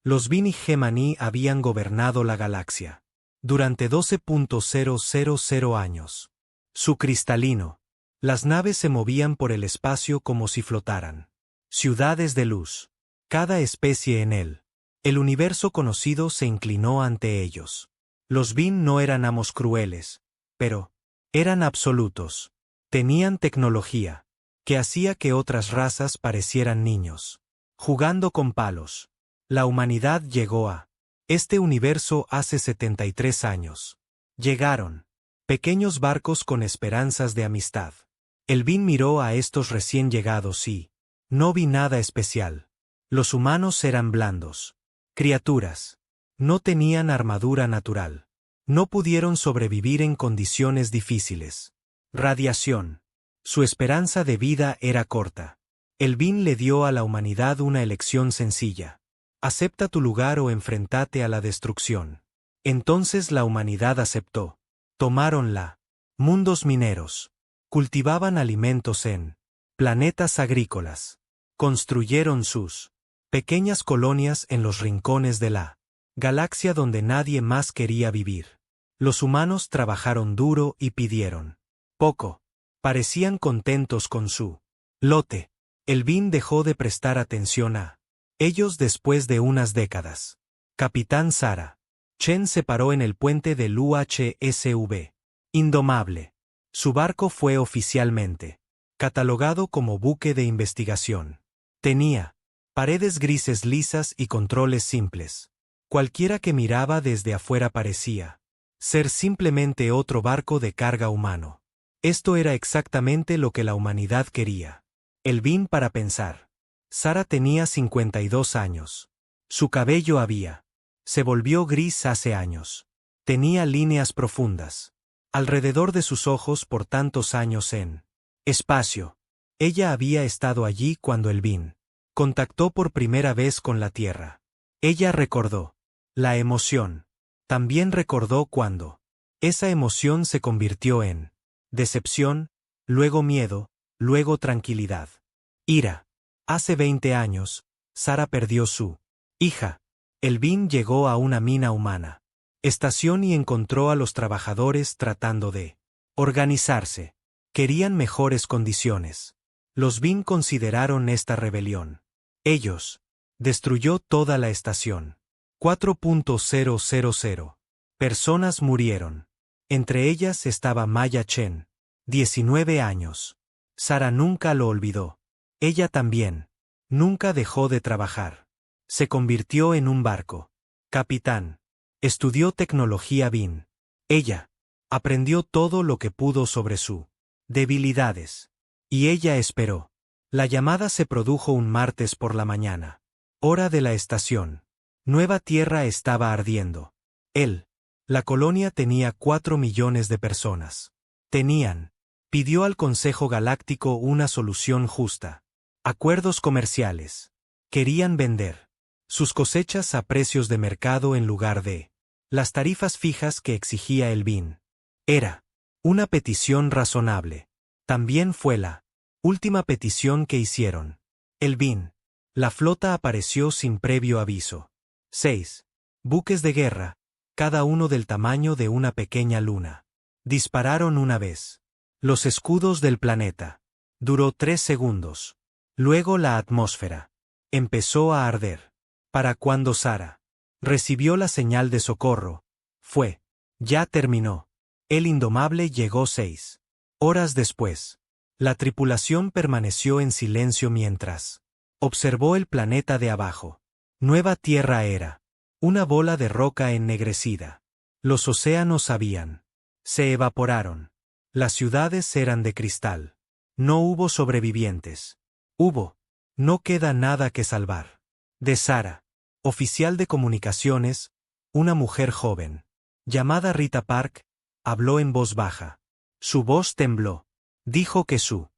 Los Bene Gemini habían gobernado la galaxia durante 12.000 años. Su cristalino. Las naves se movían por el espacio como si flotaran. Ciudades de luz. Cada especie en él. El universo conocido se inclinó ante ellos. Los Bin no eran amos crueles, pero eran absolutos. Tenían tecnología que hacía que otras razas parecieran niños, jugando con palos. La humanidad llegó a este universo hace 73 años. Llegaron pequeños barcos con esperanzas de amistad. El Bin miró a estos recién llegados y no vi nada especial. Los humanos eran blandos. Criaturas. No tenían armadura natural. No pudieron sobrevivir en condiciones difíciles. Radiación. Su esperanza de vida era corta. El Bin le dio a la humanidad una elección sencilla. Acepta tu lugar o enfrentate a la destrucción. Entonces la humanidad aceptó. Tomáronla. Mundos mineros. Cultivaban alimentos en planetas agrícolas. Construyeron sus pequeñas colonias en los rincones de la galaxia donde nadie más quería vivir. Los humanos trabajaron duro y pidieron poco. Parecían contentos con su lote. El Bin dejó de prestar atención a ellos después de unas décadas. Capitán Sara. Chen se paró en el puente del UHSV. Indomable. Su barco fue oficialmente catalogado como buque de investigación. Tenía paredes grises lisas y controles simples. Cualquiera que miraba desde afuera parecía ser simplemente otro barco de carga humano. Esto era exactamente lo que la humanidad quería. El Bin para pensar. Sara tenía 52 años. Su cabello se volvió gris hace años. Tenía líneas profundas alrededor de sus ojos por tantos años en espacio. Ella había estado allí cuando el Bin contactó por primera vez con la Tierra. Ella recordó la emoción. También recordó cuando esa emoción se convirtió en decepción, luego miedo, luego tranquilidad. Ira. Hace 20 años, Sara perdió su hija. El Bin llegó a una mina humana estación y encontró a los trabajadores tratando de organizarse. Querían mejores condiciones. Los Bin consideraron esta rebelión. Ellos destruyó toda la estación. 4.000 personas murieron. Entre ellas estaba Maya Chen, 19 años. Sara nunca lo olvidó. Ella también. Nunca dejó de trabajar. Se convirtió en un barco. Capitán. Estudió tecnología Bin. Ella aprendió todo lo que pudo sobre sus debilidades. Y ella esperó. La llamada se produjo un martes por la mañana. Hora de la estación. Nueva Tierra estaba ardiendo. La colonia tenía 4 millones de personas. Pidió al Consejo Galáctico una solución justa. Acuerdos comerciales. Querían vender sus cosechas a precios de mercado en lugar de las tarifas fijas que exigía el Bin. Era una petición razonable. También fue la última petición que hicieron. El Bin. La flota apareció sin previo aviso. 6 buques de guerra, cada uno del tamaño de una pequeña luna. Dispararon una vez. Los escudos del planeta. Duró 3 segundos. Luego la atmósfera empezó a arder. Para cuando Sara recibió la señal de socorro, ya terminó. El Indomable llegó 6 horas después. La tripulación permaneció en silencio mientras observó el planeta de abajo. Nueva Tierra era una bola de roca ennegrecida. Los océanos se evaporaron. Las ciudades eran de cristal. No hubo sobrevivientes. No queda nada que salvar. De Sara, oficial de comunicaciones, una mujer joven, llamada Rita Park, habló en voz baja. Su voz tembló. Dijo que su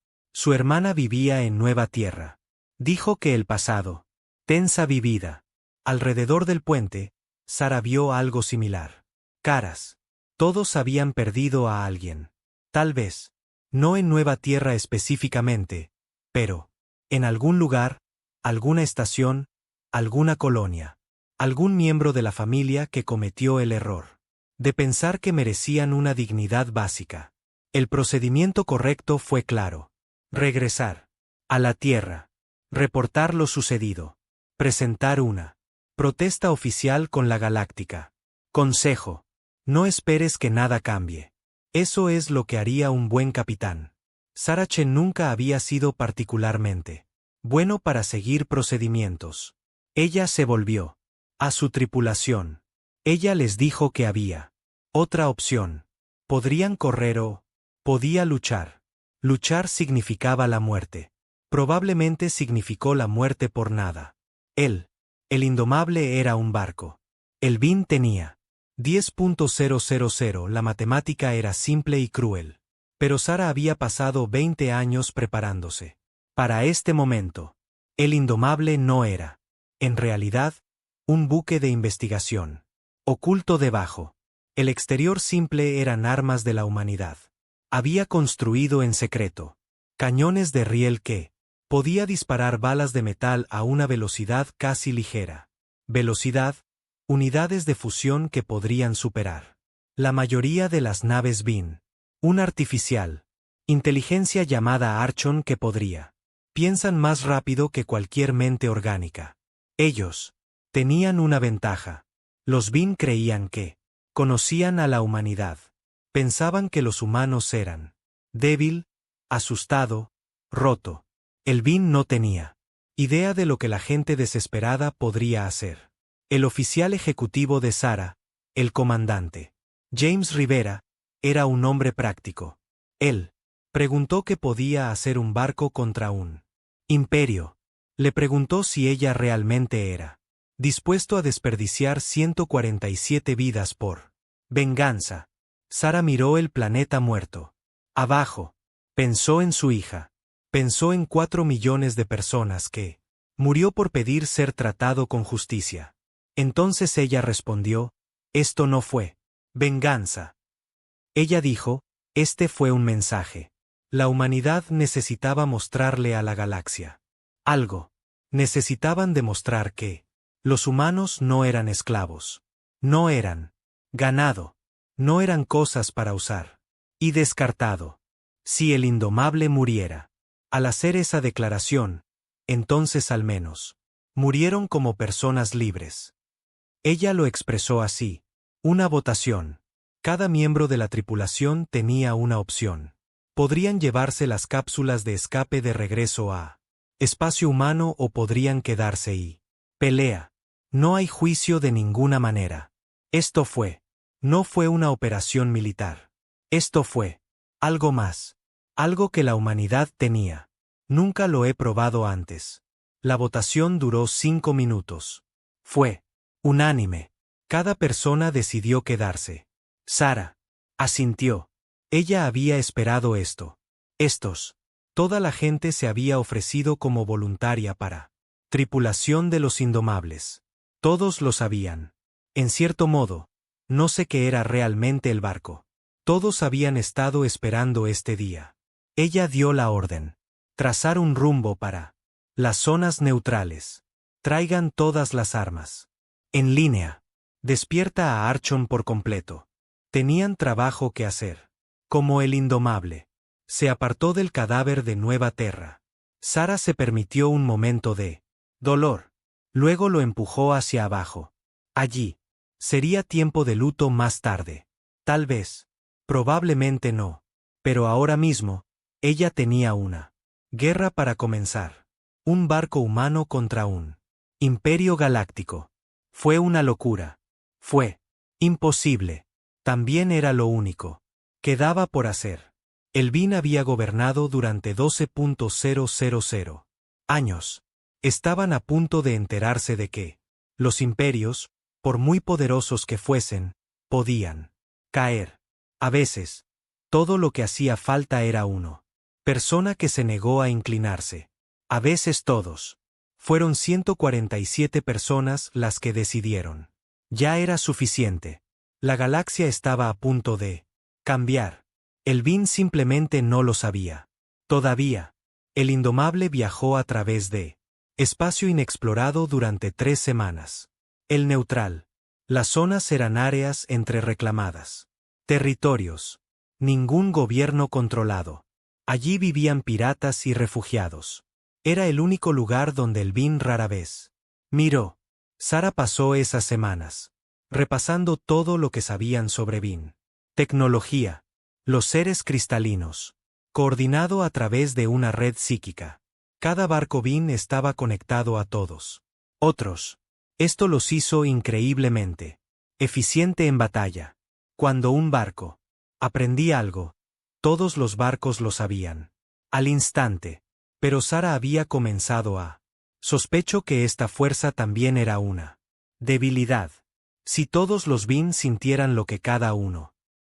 hermana vivía en Nueva Tierra. Dijo que el pasado, tensa vivida. Alrededor del puente, Sara vio algo similar. Caras. Todos habían perdido a alguien. Tal vez, no en Nueva Tierra específicamente, pero en algún lugar, alguna estación, alguna colonia. Algún miembro de la familia que cometió el error de pensar que merecían una dignidad básica. El procedimiento correcto fue claro. Regresar a la Tierra. Reportar lo sucedido. Presentar una protesta oficial con la Galáctica. Consejo. No esperes que nada cambie. Eso es lo que haría un buen capitán. Sarah Chen nunca había sido particularmente bueno para seguir procedimientos. Ella se volvió a su tripulación. Ella les dijo que había otra opción. Podrían correr o podía luchar. Luchar significaba la muerte. Probablemente significó la muerte por nada. Él, el indomable, era un barco. El Bin tenía 10.000. La matemática era simple y cruel. Pero Sarah había pasado 20 años preparándose para este momento. El indomable no era, en realidad, un buque de investigación oculto debajo. El exterior simple eran armas de la humanidad. Había construido en secreto cañones de riel que podía disparar balas de metal a una velocidad casi ligera. Velocidad, unidades de fusión que podrían superar la mayoría de las naves Bin. Un artificial inteligencia llamada Archon que piensan más rápido que cualquier mente orgánica. Ellos tenían una ventaja. Los Bin creían que conocían a la humanidad. Pensaban que los humanos eran débil, asustado, roto. El Bin no tenía idea de lo que la gente desesperada podría hacer. El oficial ejecutivo de Sarah, el comandante James Rivera, era un hombre práctico. Él preguntó qué podía hacer un barco contra un imperio. Le preguntó si ella realmente era dispuesto a desperdiciar 147 vidas por venganza. Sarah miró el planeta muerto. Abajo. Pensó en su hija. Pensó en 4 millones de personas que murió por pedir ser tratado con justicia. Entonces ella respondió, esto no fue venganza. Ella dijo, este fue un mensaje. La humanidad necesitaba mostrarle a la galaxia algo. Necesitaban demostrar que los humanos no eran esclavos. No eran ganado. No eran cosas para usar. Y descartado. Si el indomable muriera al hacer esa declaración, entonces al menos murieron como personas libres. Ella lo expresó así. Una votación. Cada miembro de la tripulación tenía una opción. Podrían llevarse las cápsulas de escape de regreso a espacio humano o podrían quedarse y pelea. No hay juicio de ninguna manera. Esto no fue una operación militar. Esto fue algo más. Algo que la humanidad tenía. Nunca lo he probado antes. La votación duró 5 minutos. Fue unánime. Cada persona decidió quedarse. Sarah asintió. Ella había esperado esto. Toda la gente se había ofrecido como voluntaria para tripulación de los indomables. Todos lo sabían. En cierto modo, no sé qué era realmente el barco. Todos habían estado esperando este día. Ella dio la orden. Trazar un rumbo para las zonas neutrales. Traigan todas las armas. En línea. Despierta a Archon por completo. Tenían trabajo que hacer. Como el indomable se apartó del cadáver de Nueva Terra. Sarah se permitió un momento de dolor. Luego lo empujó hacia abajo. Allí. Sería tiempo de luto más tarde. Tal vez. Probablemente no. Pero ahora mismo, ella tenía una guerra para comenzar. Un barco humano contra un imperio galáctico. Fue una locura. Fue imposible. También era lo único. Quedaba por hacer. El Bin había gobernado durante 12.000 años. Estaban a punto de enterarse de que los imperios, por muy poderosos que fuesen, podían caer. A veces, todo lo que hacía falta era uno. Persona que se negó a inclinarse. A veces todos. Fueron 147 personas las que decidieron. Ya era suficiente. La galaxia estaba a punto de cambiar. El Bin simplemente no lo sabía. Todavía. El indomable viajó a través de espacio inexplorado durante 3 semanas. El neutral. Las zonas eran áreas entre reclamadas. Territorios. Ningún gobierno controlado. Allí vivían piratas y refugiados. Era el único lugar donde el Bin rara vez miró. Sara pasó esas semanas repasando todo lo que sabían sobre Bin. Tecnología. Los seres cristalinos. Coordinado a través de una red psíquica. Cada barco Bin estaba conectado a todos. Otros. Esto los hizo increíblemente eficiente en batalla. Cuando un barco aprendía algo, todos los barcos lo sabían. Al instante. Pero Sara había comenzado a sospecho que esta fuerza también era una debilidad. Si todos los Bin sintieran lo que cada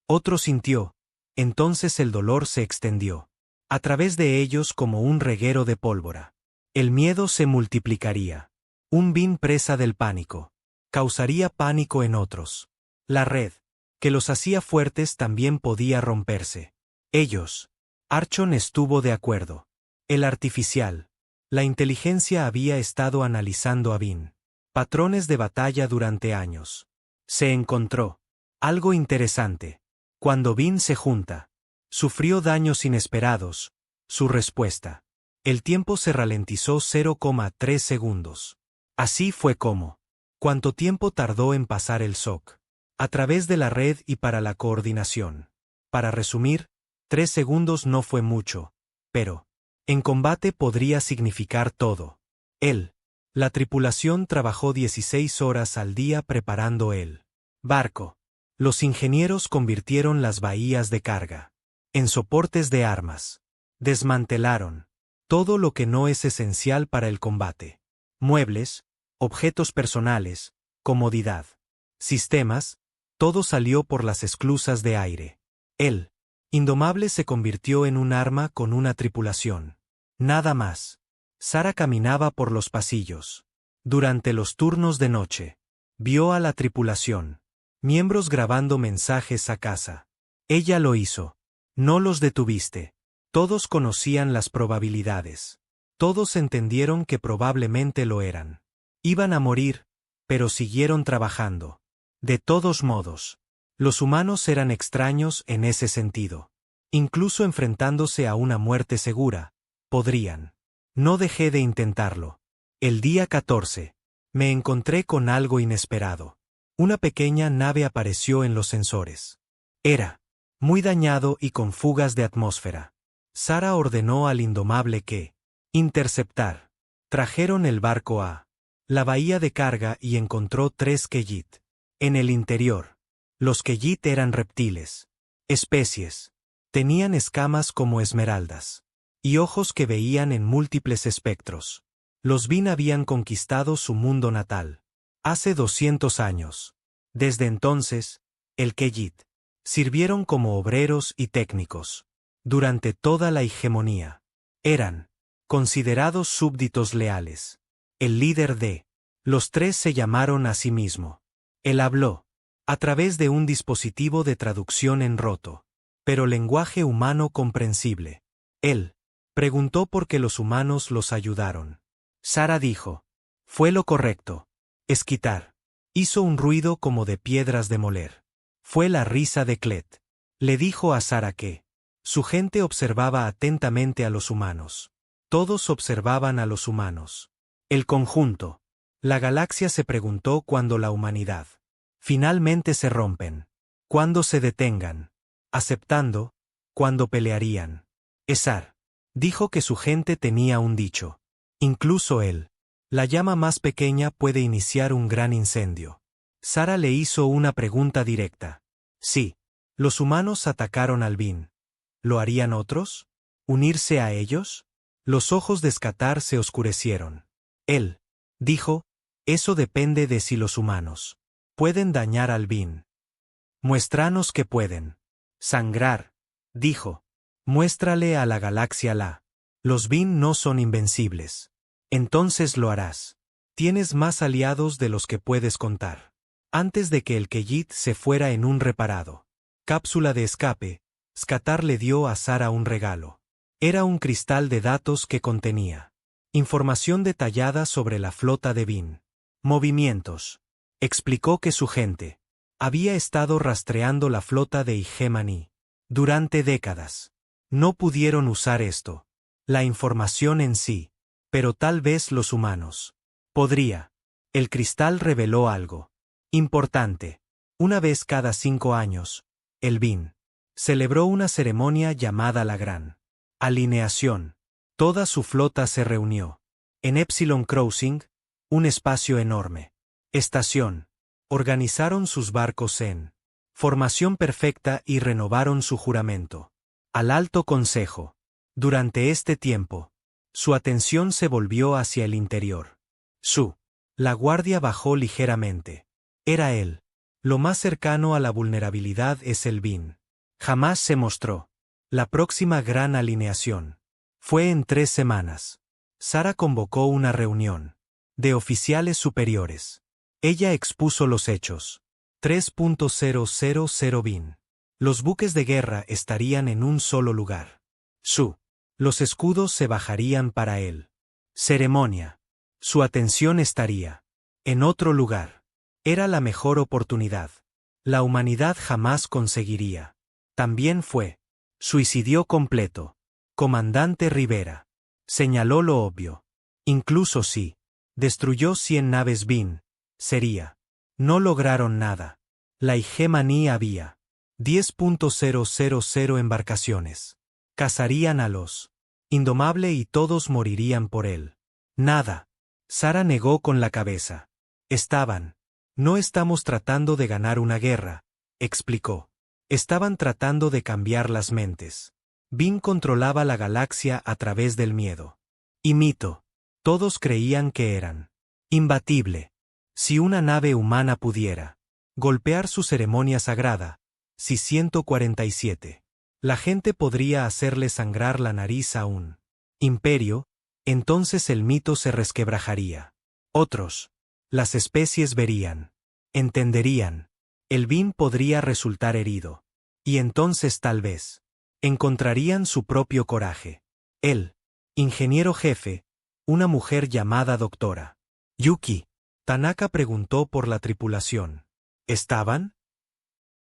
otro sintió, entonces el dolor se extendió a través de ellos como un reguero de pólvora. El miedo se multiplicaría. Un Bin presa del pánico causaría pánico en otros. La red que los hacía fuertes también podía romperse. Ellos. Archon estuvo de acuerdo. El artificial. La inteligencia había estado analizando a Bin. Patrones de batalla durante años. Se encontró algo interesante. Cuando Bin se junta, sufrió daños inesperados. Su respuesta. El tiempo se ralentizó 0,3 segundos. Así fue como. ¿Cuánto tiempo tardó en pasar el SOC? A través de la red y para la coordinación. Para resumir, 3 segundos no fue mucho, pero en combate podría significar todo. La tripulación trabajó 16 horas al día preparando el barco. Los ingenieros convirtieron las bahías de carga en soportes de armas. Desmantelaron todo lo que no es esencial para el combate. Muebles, objetos personales, comodidad, sistemas, todo salió por las esclusas de aire. El indomable se convirtió en un arma con una tripulación. Nada más. Sara caminaba por los pasillos. Durante los turnos de noche, vio a la tripulación. Miembros grabando mensajes a casa. Ella lo hizo. No los detuviste. Todos conocían las probabilidades. Todos entendieron que probablemente lo eran. Iban a morir, pero siguieron trabajando. De todos modos, los humanos eran extraños en ese sentido. Incluso enfrentándose a una muerte segura, podrían. No dejé de intentarlo. El día 14, me encontré con algo inesperado. Una pequeña nave apareció en los sensores. Era muy dañado y con fugas de atmósfera. Sara ordenó al indomable que interceptar. Trajeron el barco a la bahía de carga y encontró 3 Keyit. En el interior. Los Keyit eran reptiles. Especies. Tenían escamas como esmeraldas. Y ojos que veían en múltiples espectros. Los Bin habían conquistado su mundo natal. Hace 200 años. Desde entonces, el Keyit sirvieron como obreros y técnicos. Durante toda la hegemonía. Eran considerados súbditos leales. El líder de los 3 se llamaron a sí mismo. Él habló a través de un dispositivo de traducción en roto, pero lenguaje humano comprensible. Él preguntó por qué los humanos los ayudaron. Sara dijo, fue lo correcto. Esquitar. Hizo un ruido como de piedras de moler. Fue la risa de Clet. Le dijo a Sara que su gente observaba atentamente a los humanos. Todos observaban a los humanos. El conjunto. La galaxia se preguntó cuándo la humanidad finalmente se rompen. Cuándo se detengan. Aceptando. Cuándo pelearían. Esar dijo que su gente tenía un dicho. Incluso él. La llama más pequeña puede iniciar un gran incendio. Sara le hizo una pregunta directa. Sí. Los humanos atacaron al Bin. ¿Lo harían otros? ¿Unirse a ellos? Los ojos de Skatar se oscurecieron. Él dijo, eso depende de si los humanos pueden dañar al Bin. Muéstranos que pueden. Sangrar, dijo. Muéstrale a la galaxia la. Los Bin no son invencibles. Entonces lo harás. Tienes más aliados de los que puedes contar. Antes de que el Keyit se fuera en un reparado cápsula de escape, Skatar le dio a Sara un regalo. Era un cristal de datos que contenía información detallada sobre la flota de Bin. Movimientos. Explicó que su gente había estado rastreando la flota de Igemani durante décadas. No pudieron usar esto, la información en sí, pero tal vez los humanos. Podría. El cristal reveló algo importante. Una vez cada 5 años, el BIN celebró una ceremonia llamada la Gran Alineación. Toda su flota se reunió en Epsilon Crossing, un espacio enorme. Estación. Organizaron sus barcos en formación perfecta y renovaron su juramento al Alto Consejo. Durante este tiempo, su atención se volvió hacia el interior. La guardia bajó ligeramente. Era él. Lo más cercano a la vulnerabilidad es el BIN. Jamás se mostró. La próxima gran alineación fue en 3 semanas. Sara convocó una reunión de oficiales superiores. Ella expuso los hechos. 3.000 BIN. Los buques de guerra estarían en un solo lugar. Los escudos se bajarían para él. Ceremonia. Su atención estaría en otro lugar. Era la mejor oportunidad. La humanidad jamás conseguiría. También fue suicidio completo. Comandante Rivera señaló lo obvio. Incluso si destruyó 100 naves BIN, sería. No lograron nada. La Igemani había 10.000 embarcaciones. Cazarían a los Indomable y todos morirían por él. Nada. Sara negó con la cabeza. No estamos tratando de ganar una guerra, explicó. Estaban tratando de cambiar las mentes. BIN controlaba la galaxia a través del miedo. Y mito. Todos creían que eran imbatible. Si una nave humana pudiera golpear su ceremonia sagrada, si 147, la gente podría hacerle sangrar la nariz a un imperio, entonces el mito se resquebrajaría. Otros, las especies verían, entenderían. El BIN podría resultar herido. Y entonces tal vez encontrarían su propio coraje. El ingeniero jefe, una mujer llamada doctora Yuki. Tanaka preguntó por la tripulación. ¿Estaban?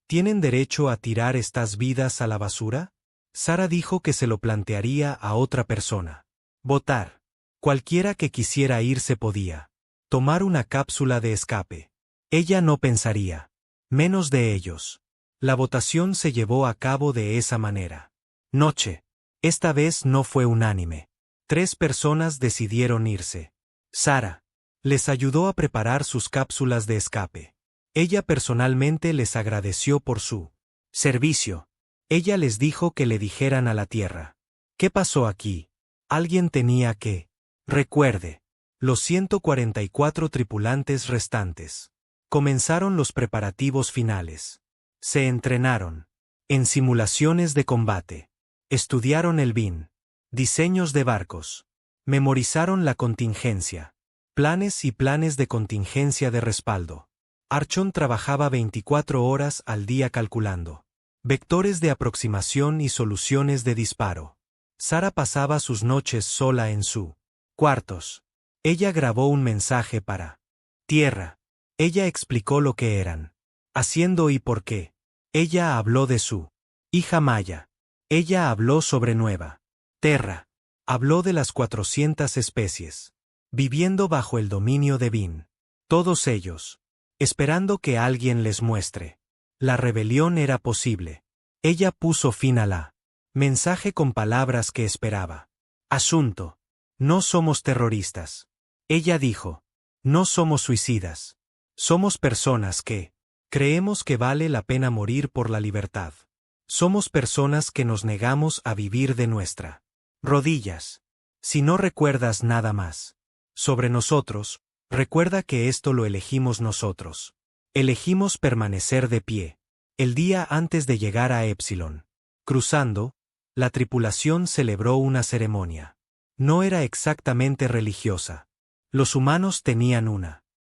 ¿Tienen derecho a tirar estas vidas a la basura? Sara dijo que se lo plantearía a otra persona. Votar. Cualquiera que quisiera irse podía tomar una cápsula de escape. Ella no pensaría menos de ellos. La votación se llevó a cabo de esa manera. Noche. Esta vez no fue unánime. 3 personas decidieron irse. Sara les ayudó a preparar sus cápsulas de escape. Ella personalmente les agradeció por su servicio. Ella les dijo que le dijeran a la Tierra. ¿Qué pasó aquí? Alguien tenía que. Recuerde. Los 144 tripulantes restantes. Comenzaron los preparativos finales. Se entrenaron en simulaciones de combate. Estudiaron el BIN. Diseños de barcos. Memorizaron la contingencia. Planes y planes de contingencia de respaldo. Archon trabajaba 24 horas al día calculando vectores de aproximación y soluciones de disparo. Sara pasaba sus noches sola en su cuartos. Ella grabó un mensaje para Tierra. Ella explicó lo que eran haciendo y por qué. Ella habló de su hija Maya. Ella habló sobre Nueva Terra. Habló de las 400 especies viviendo bajo el dominio de BIN. Todos ellos esperando que alguien les muestre. La rebelión era posible. Ella puso fin a la mensaje con palabras que esperaba. Asunto. No somos terroristas. Ella dijo. No somos suicidas. Somos personas que creemos que vale la pena morir por la libertad. Somos personas que nos negamos a vivir de nuestra rodillas. Si no recuerdas nada más sobre nosotros, recuerda que esto lo elegimos nosotros. Elegimos permanecer de pie. El día antes de llegar a Epsilon. Cruzando, la tripulación celebró una ceremonia. No era exactamente religiosa. Los humanos tenían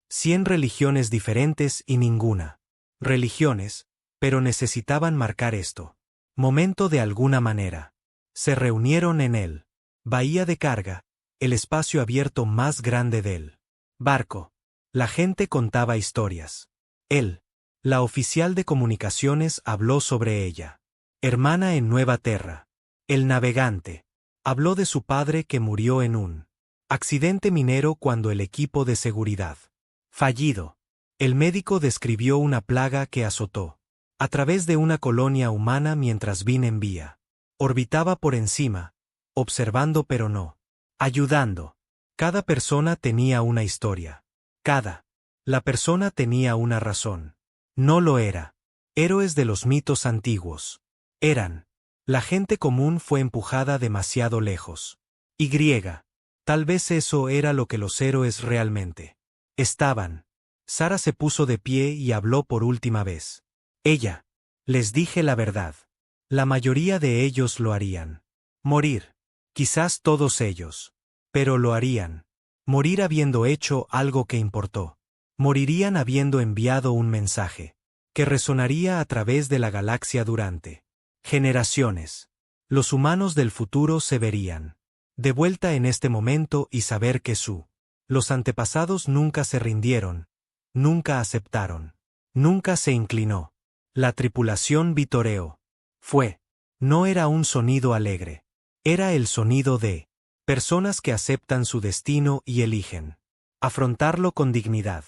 100 religiones diferentes y ninguna religiones, pero necesitaban marcar esto momento de alguna manera. Se reunieron en el bahía de carga, el espacio abierto más grande del barco. La gente contaba historias. Él, la oficial de comunicaciones, habló sobre ella. Hermana en Nueva Terra. El navegante. Habló de su padre que murió en un accidente minero cuando el equipo de seguridad fallido. El médico describió una plaga que azotó a través de una colonia humana mientras Vin envía. Orbitaba por encima, observando pero no ayudando. Cada persona tenía una historia. La persona tenía una razón. No lo era. Héroes de los mitos antiguos. Eran. La gente común fue empujada demasiado lejos. Y. Tal vez eso era lo que los héroes realmente estaban. Sara se puso de pie y habló por última vez. Ella. Les dije la verdad. La mayoría de ellos lo harían. Morir. Quizás todos ellos. Pero lo harían. Morir habiendo hecho algo que importó. Morirían habiendo enviado un mensaje que resonaría a través de la galaxia durante generaciones. Los humanos del futuro se verían de vuelta en este momento y saber que los antepasados nunca se rindieron, nunca aceptaron, nunca se inclinó. La tripulación vitoreó. No era un sonido alegre. Era el sonido de personas que aceptan su destino y eligen afrontarlo con dignidad.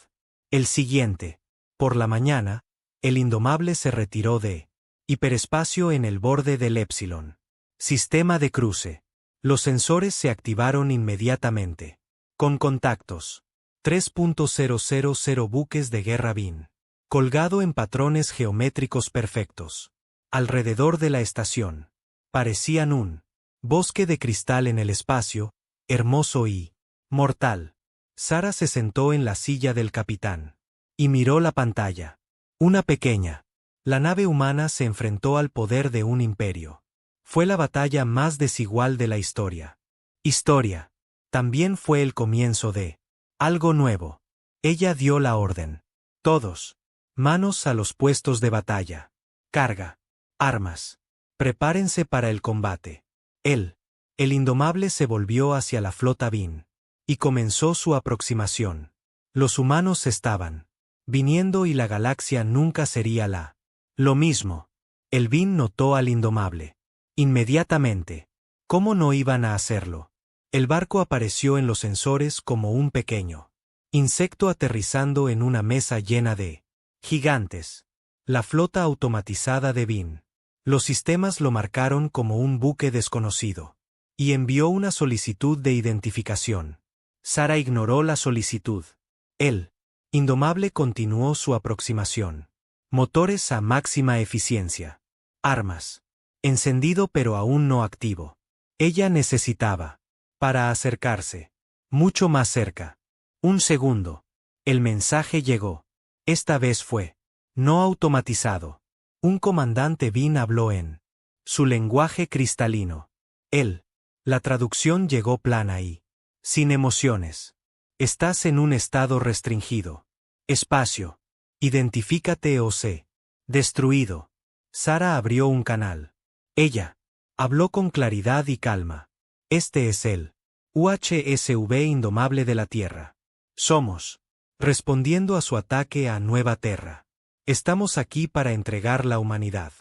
El siguiente. Por la mañana, el indomable se retiró de hiperespacio en el borde del Épsilon. Sistema de cruce. Los sensores se activaron inmediatamente. Con contactos. 3.000 buques de guerra Vin. Colgado en patrones geométricos perfectos. Alrededor de la estación. Parecían un bosque de cristal en el espacio, hermoso y mortal. Sara se sentó en la silla del capitán. Y miró la pantalla. Una pequeña. La nave humana se enfrentó al poder de un imperio. Fue la batalla más desigual de la historia. También fue el comienzo de algo nuevo. Ella dio la orden. Todos. Manos a los puestos de batalla. Carga. Armas. Prepárense para el combate. El indomable se volvió hacia la flota Vin. Y comenzó su aproximación. Los humanos estaban viniendo y la galaxia nunca sería lo mismo. El Vin notó al indomable. Inmediatamente. ¿Cómo no iban a hacerlo? El barco apareció en los sensores como un pequeño insecto aterrizando en una mesa llena de gigantes. La flota automatizada de Vin. Los sistemas lo marcaron como un buque desconocido. Y envió una solicitud de identificación. Sara ignoró la solicitud. El indomable continuó su aproximación. Motores a máxima eficiencia. Armas. Encendido pero aún no activo. Ella necesitaba para acercarse. Mucho más cerca. Un segundo. El mensaje llegó. Esta vez fue no automatizado. Un comandante Vin habló en su lenguaje cristalino. La traducción llegó plana y sin emociones. Estás en un estado restringido. Espacio. Identifícate o sé. Destruido. Sara abrió un canal. Ella habló con claridad y calma. Este es el UHSV indomable de la Tierra. Somos. Respondiendo a su ataque a Nueva Terra. Estamos aquí para entregar la humanidad.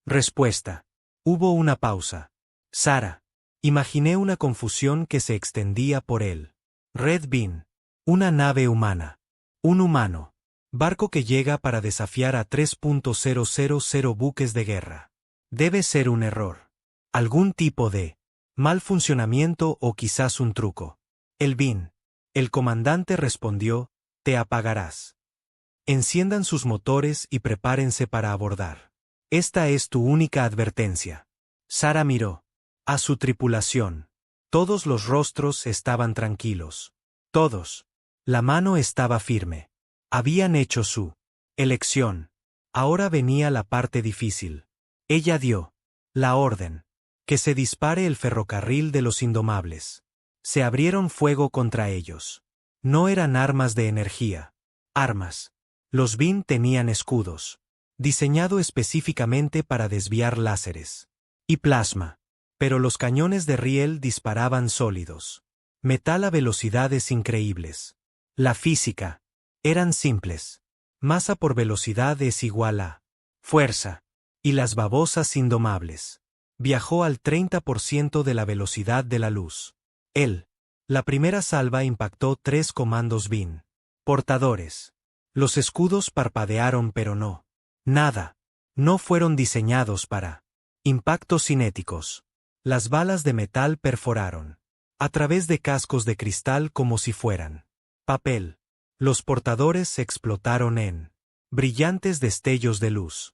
Respuesta. Hubo una pausa. Sara. Imaginé una confusión que se extendía por él. Red Bean. Una nave humana. Un humano. Barco que llega para desafiar a 3.000 buques de guerra. Debe ser un error. Algún tipo de mal funcionamiento o quizás un truco. El Bean. El comandante respondió, te apagarás. Enciendan sus motores y prepárense para abordar. Esta es tu única advertencia. Sara miró a su tripulación. Todos los rostros estaban tranquilos. Todos. La mano estaba firme. Habían hecho su elección. Ahora venía la parte difícil. Ella dio la orden. Que se dispare el ferrocarril de los indomables. Se abrieron fuego contra ellos. No eran armas de energía. Armas. Los Vin tenían escudos. Diseñado específicamente para desviar láseres. Y plasma. Pero los cañones de riel disparaban sólidos. Metal a velocidades increíbles. La física. Eran simples. Masa por velocidad es igual a fuerza. Y las babosas indomables. Viajó al 30% de la velocidad de la luz. La primera salva impactó 3 comandos BIN. Portadores. Los escudos parpadearon pero no. Nada. No fueron diseñados para impactos cinéticos. Las balas de metal perforaron. A través de cascos de cristal como si fueran papel. Los portadores explotaron en brillantes destellos de luz.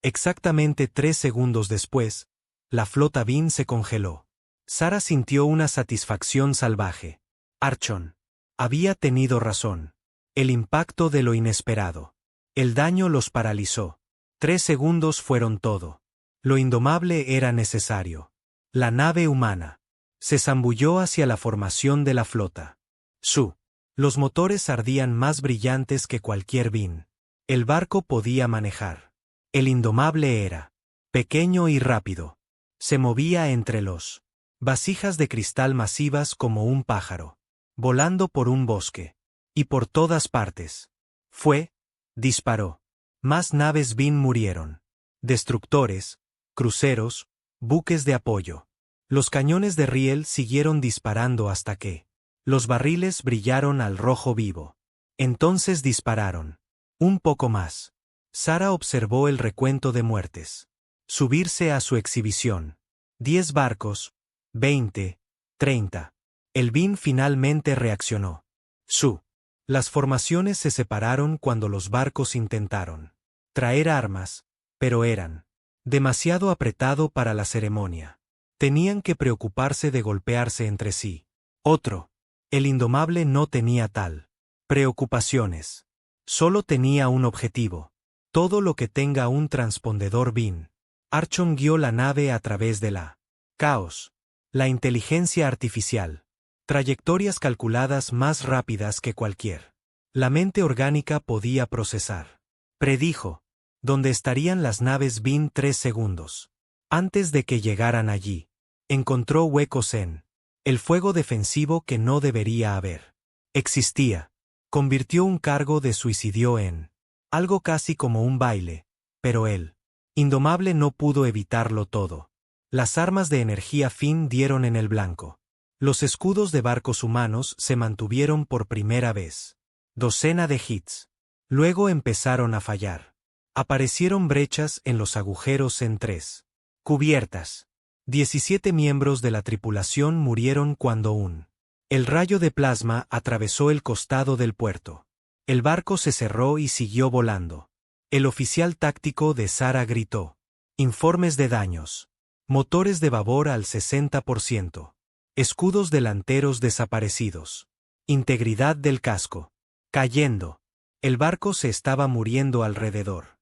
Exactamente 3 segundos después, la flota BIN se congeló. Sarah sintió una satisfacción salvaje. Archon había tenido razón. El impacto de lo inesperado. El daño los paralizó. 3 segundos fueron todo. Lo indomable era necesario. La nave humana se zambulló hacia la formación de la flota. Los motores ardían más brillantes que cualquier BIN. El barco podía manejar. El indomable era pequeño y rápido. Se movía entre los vasijas de cristal masivas como un pájaro, volando por un bosque. Y por todas partes. Disparó. Más naves BIN murieron. Destructores, cruceros, buques de apoyo. Los cañones de riel siguieron disparando hasta que los barriles brillaron al rojo vivo. Entonces dispararon. Un poco más. Sarah observó el recuento de muertes. Subirse a su exhibición. 10 barcos. 20. 30. El BIN finalmente reaccionó. Las formaciones se separaron cuando los barcos intentaron traer armas, pero eran demasiado apretado para la ceremonia. Tenían que preocuparse de golpearse entre sí. El indomable no tenía tal preocupaciones. Solo tenía un objetivo. Todo lo que tenga un transpondedor BIN. Archon guió la nave a través de la caos. La inteligencia artificial. Trayectorias calculadas más rápidas que cualquier la mente orgánica podía procesar. Predijo dónde estarían las naves BIN 3 segundos antes de que llegaran allí. Encontró huecos en el fuego defensivo que no debería haber existía. Convirtió un cargo de suicidio en algo casi como un baile, pero el indomable no pudo evitarlo todo. Las armas de energía FIN dieron en el blanco. Los escudos de barcos humanos se mantuvieron por primera vez. Docena de hits. Luego empezaron a fallar. Aparecieron brechas en los agujeros en 3 cubiertas. 17 miembros de la tripulación murieron cuando el rayo de plasma atravesó el costado del puerto. El barco se cerró y siguió volando. El oficial táctico de Sarah gritó. Informes de daños. Motores de babor al 60%. Escudos delanteros desaparecidos. Integridad del casco. Cayendo. El barco se estaba muriendo alrededor.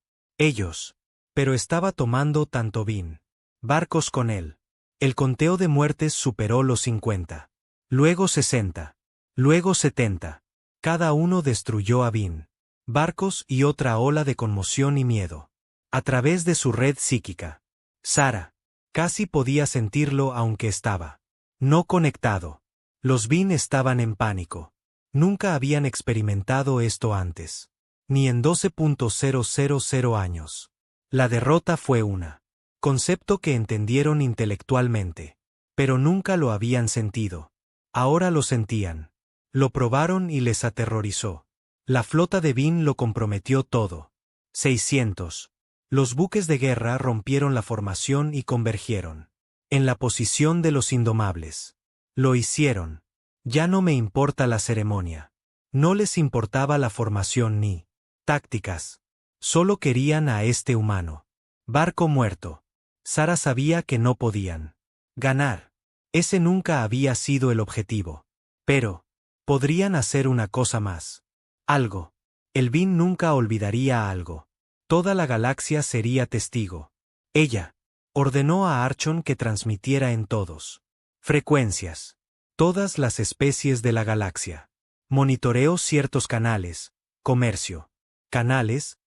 Pero estaba tomando tanto BIN. Barcos con él. El conteo de muertes superó los 50. Luego 60. Luego 70. Cada uno destruyó a BIN. Barcos y otra ola de conmoción y miedo. A través de su red psíquica. Sarah casi podía sentirlo aunque estaba no conectado. Los BIN estaban en pánico. Nunca habían experimentado esto antes. Ni en 12.000 años. La derrota fue una concepto que entendieron intelectualmente. Pero nunca lo habían sentido. Ahora lo sentían. Lo probaron y les aterrorizó. La flota de BIN lo comprometió todo. 600. Los buques de guerra rompieron la formación y convergieron en la posición de los indomables. Lo hicieron. Ya no me importa la ceremonia. No les importaba la formación ni tácticas. Solo querían a este humano. Barco muerto. Sarah sabía que no podían ganar. Ese nunca había sido el objetivo. Pero podrían hacer una cosa más. Algo. El BIN nunca olvidaría algo. Toda la galaxia sería testigo. Ella ordenó a Archon que transmitiera en todos frecuencias. Todas las especies de la galaxia. Monitoreó ciertos canales. Comercio. Canales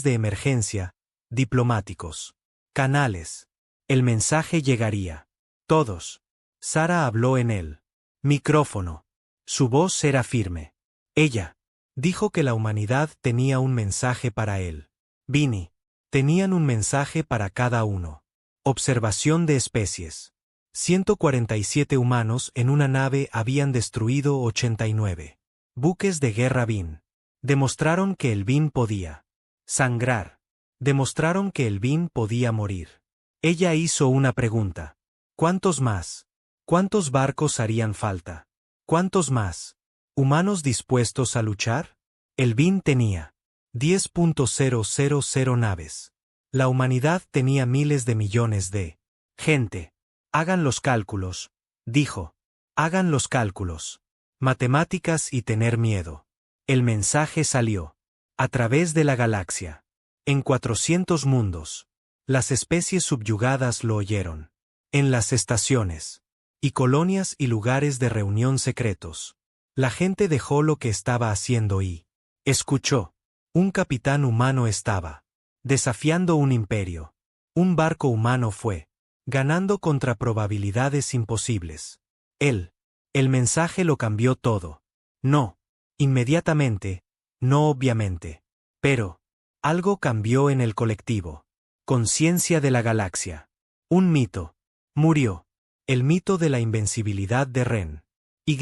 de emergencia. Diplomáticos. Canales. El mensaje llegaría. Todos. Sarah habló en el micrófono. Su voz era firme. Ella Dijo que la humanidad tenía un mensaje para él. Vinny. Tenían un mensaje para cada uno. Observación de especies. 147 humanos en una nave habían destruido 89. Buques de guerra Vin. Demostraron que el Vin podía sangrar. Demostraron que el Vin podía morir. Ella hizo una pregunta. ¿Cuántos más? ¿Cuántos barcos harían falta? ¿Cuántos más? ¿Humanos dispuestos a luchar? El Vin tenía 10.000 naves. La humanidad tenía miles de millones de gente. Hagan los cálculos, dijo. Hagan los cálculos. Matemáticas y tener miedo. El mensaje salió. A través de la galaxia. En 400 mundos. Las especies subyugadas lo oyeron. En las estaciones. Y colonias y lugares de reunión secretos. La gente dejó lo que estaba haciendo y escuchó. Un capitán humano estaba desafiando un imperio. Un barco humano fue ganando contra probabilidades imposibles. El mensaje lo cambió todo. No inmediatamente, no obviamente. Pero algo cambió en el colectivo. Conciencia de la galaxia. Un mito. Murió. El mito de la invencibilidad de Ren. Y.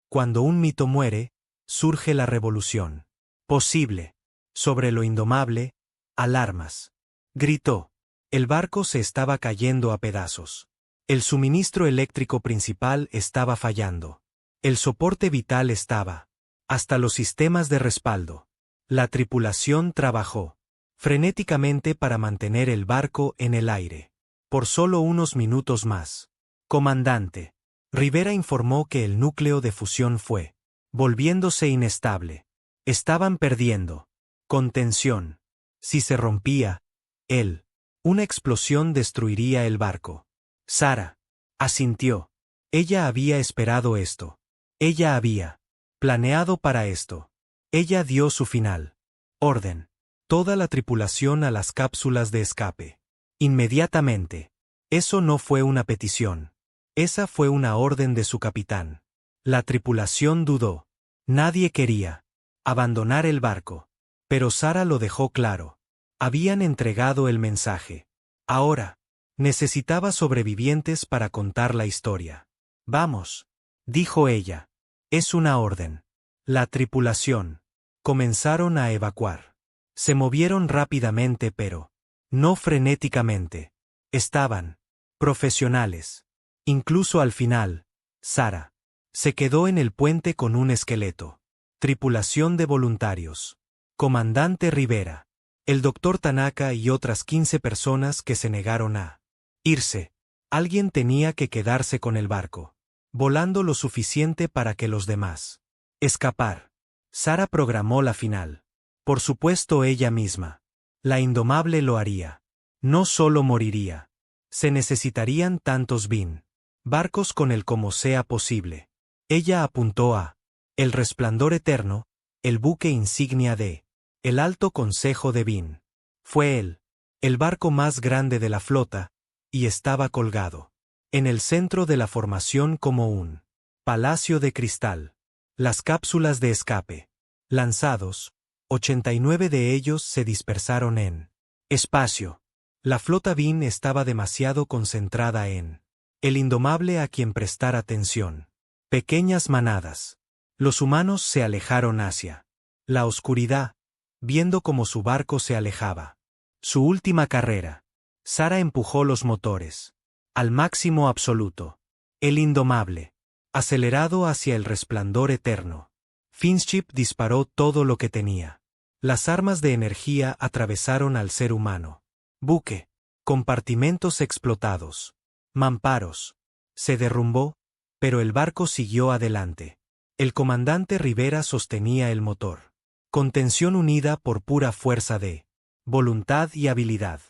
Cuando un mito muere, surge la revolución. Posible. Sobre lo indomable, alarmas. Gritó. El barco se estaba cayendo a pedazos. El suministro eléctrico principal estaba fallando. El soporte vital estaba. Hasta los sistemas de respaldo. La tripulación trabajó frenéticamente para mantener el barco en el aire. Por solo unos minutos más. Comandante. Rivera informó que el núcleo de fusión fue volviéndose inestable. Estaban perdiendo contención. Si se rompía, una explosión destruiría el barco. Sara asintió. Ella había esperado esto. Ella había planeado para esto. Ella dio su final. Orden. Toda la tripulación a las cápsulas de escape. Inmediatamente. Eso no fue una petición. Esa fue una orden de su capitán. La tripulación dudó. Nadie quería abandonar el barco. Pero Sara lo dejó claro. Habían entregado el mensaje. Ahora, necesitaba sobrevivientes para contar la historia. Vamos, dijo ella. Es una orden. La tripulación. Comenzaron a evacuar. Se movieron rápidamente pero no frenéticamente. Estaban profesionales. Incluso al final, Sara se quedó en el puente con un esqueleto. Tripulación de voluntarios. Comandante Rivera. El doctor Tanaka y otras 15 personas que se negaron a irse. Alguien tenía que quedarse con el barco. Volando lo suficiente para que los demás escapar. Sara programó la final. Por supuesto ella misma. La indomable lo haría. No solo moriría. Se necesitarían tantos barcos con él como sea posible. Ella apuntó a el Resplandor Eterno, el buque insignia de el Alto Consejo de Vin. Fue el barco más grande de la flota, y estaba colgado en el centro de la formación como un palacio de cristal. Las cápsulas de escape. Lanzados, 89 de ellos se dispersaron en espacio. La flota Vin estaba demasiado concentrada en el indomable a quien prestar atención. Pequeñas manadas. Los humanos se alejaron hacia la oscuridad, viendo cómo su barco se alejaba. Su última carrera. Sara empujó los motores al máximo absoluto. El indomable, acelerado hacia el Resplandor Eterno. Finship disparó todo lo que tenía. Las armas de energía atravesaron al ser humano. Buque. Compartimentos explotados. Mamparos. Se derrumbó, pero el barco siguió adelante. El comandante Rivera sostenía el motor. Contención unida por pura fuerza de voluntad y habilidad.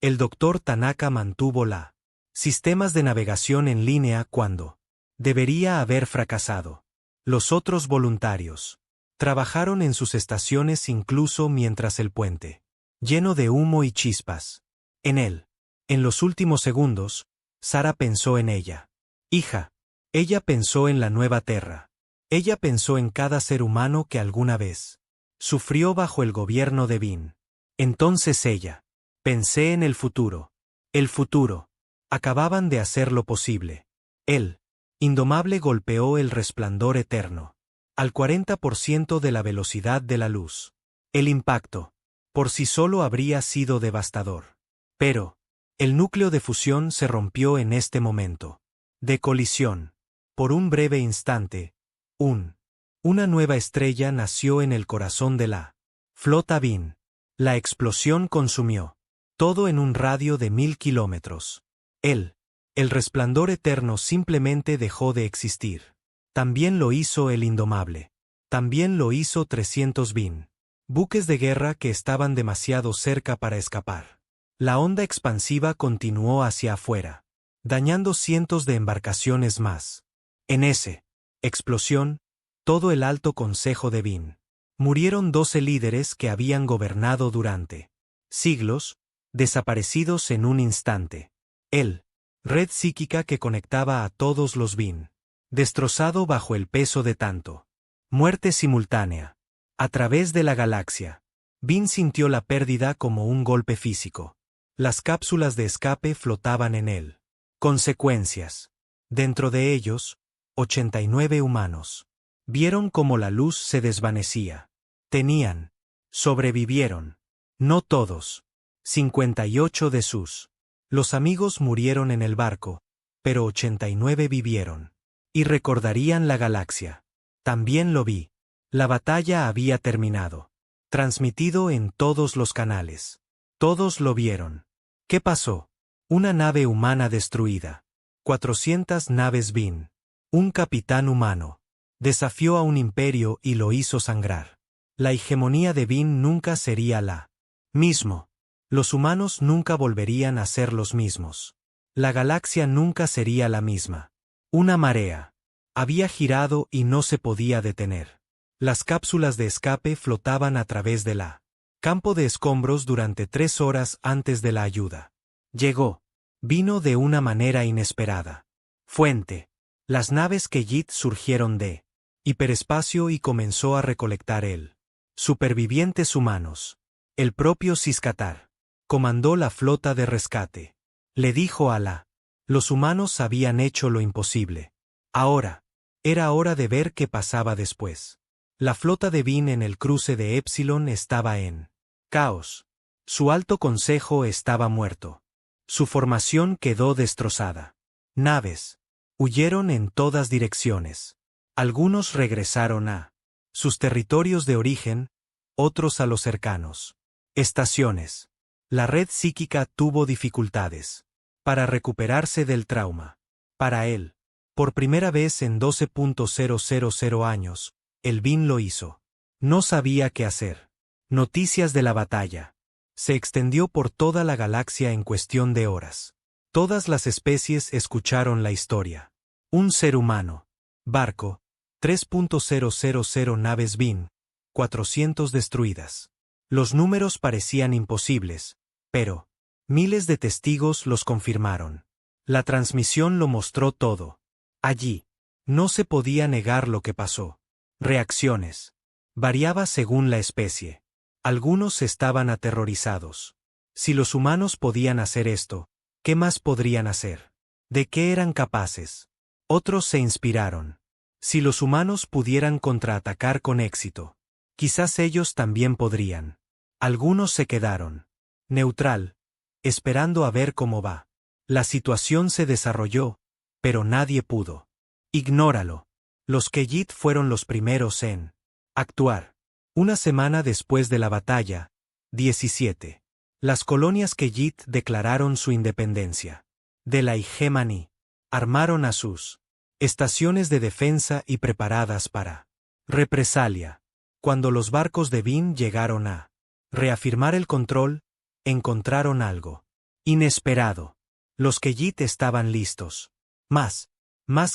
El doctor Tanaka mantuvo la sistemas de navegación en línea cuando debería haber fracasado. Los otros voluntarios trabajaron en sus estaciones incluso mientras el puente, lleno de humo y chispas. En los últimos segundos, Sara pensó en ella. Hija. Ella pensó en la nueva Terra. Ella pensó en cada ser humano que alguna vez sufrió bajo el gobierno de Vin. Entonces ella. Pensé en el futuro. El futuro. Acababan de hacer lo posible. Él. Indomable golpeó el resplandor eterno. Al 40% de la velocidad de la luz. El impacto. Por sí solo habría sido devastador. Pero. El núcleo de fusión se rompió en este momento. De colisión. Por un breve instante. Una nueva estrella nació en el corazón de la flota Vin. La explosión consumió todo en un radio de 1000 kilómetros. El resplandor eterno simplemente dejó de existir. También lo hizo el Indomable. También lo hizo 300 Vin. Buques de guerra que estaban demasiado cerca para escapar. La onda expansiva continuó hacia afuera, dañando cientos de embarcaciones más. En esa explosión, todo el alto consejo de Vin. Murieron 12 líderes que habían gobernado durante siglos, desaparecidos en un instante. Red psíquica que conectaba a todos los Vin. Destrozado bajo el peso de tanto. Muerte simultánea. A través de la galaxia. Vin sintió la pérdida como un golpe físico. Las cápsulas de escape flotaban en él. Consecuencias. Dentro de ellos, 89 humanos. Vieron cómo la luz se desvanecía. Sobrevivieron. No todos. 58 de sus. Los amigos murieron en el barco, pero 89 vivieron. Y recordarían la galaxia. También lo vi. La batalla había terminado. Transmitido en todos los canales. Todos lo vieron. ¿Qué pasó? Una nave humana destruida. 400 naves Vin. Un capitán humano. Desafió a un imperio y lo hizo sangrar. La hegemonía de Vin nunca sería la mismo. Los humanos nunca volverían a ser los mismos. La galaxia nunca sería la misma. Una marea. Había girado y no se podía detener. Las cápsulas de escape flotaban a través de la campo de escombros durante 3 horas antes de la ayuda. Llegó. Vino de una manera inesperada. Fuente. Las naves Kellit surgieron de hiperespacio y comenzó a recolectar supervivientes humanos. El propio Ciscatar comandó la flota de rescate. Le dijo a los humanos habían hecho lo imposible. Ahora, era hora de ver qué pasaba después. La flota de Vin en el cruce de Epsilon estaba en caos. Su alto consejo estaba muerto. Su formación quedó destrozada. Naves huyeron en todas direcciones. Algunos regresaron a sus territorios de origen, otros a los cercanos. Estaciones. La red psíquica tuvo dificultades para recuperarse del trauma. Para él, por primera vez en 12.000 años, el Vin lo hizo. No sabía qué hacer. Noticias de la batalla. Se extendió por toda la galaxia en cuestión de horas. Todas las especies escucharon la historia. Un ser humano. Barco. 3.000 naves Vin. 400 destruidas. Los números parecían imposibles, pero miles de testigos los confirmaron. La transmisión lo mostró todo. Allí. No se podía negar lo que pasó. Reacciones. Variaba según la especie. Algunos estaban aterrorizados. Si los humanos podían hacer esto, ¿qué más podrían hacer? ¿De qué eran capaces? Otros se inspiraron. Si los humanos pudieran contraatacar con éxito, quizás ellos también podrían. Algunos se quedaron neutral, esperando a ver cómo va. La situación se desarrolló, pero nadie pudo. Ignóralo. Los Kellit fueron los primeros en actuar. Una semana después de la batalla, 17. Las colonias Kellit declararon su independencia de la hegemonía. Armaron a sus estaciones de defensa y preparadas para represalia. Cuando los barcos de Vin llegaron a reafirmar el control, encontraron algo inesperado. Los Kellit estaban listos. Más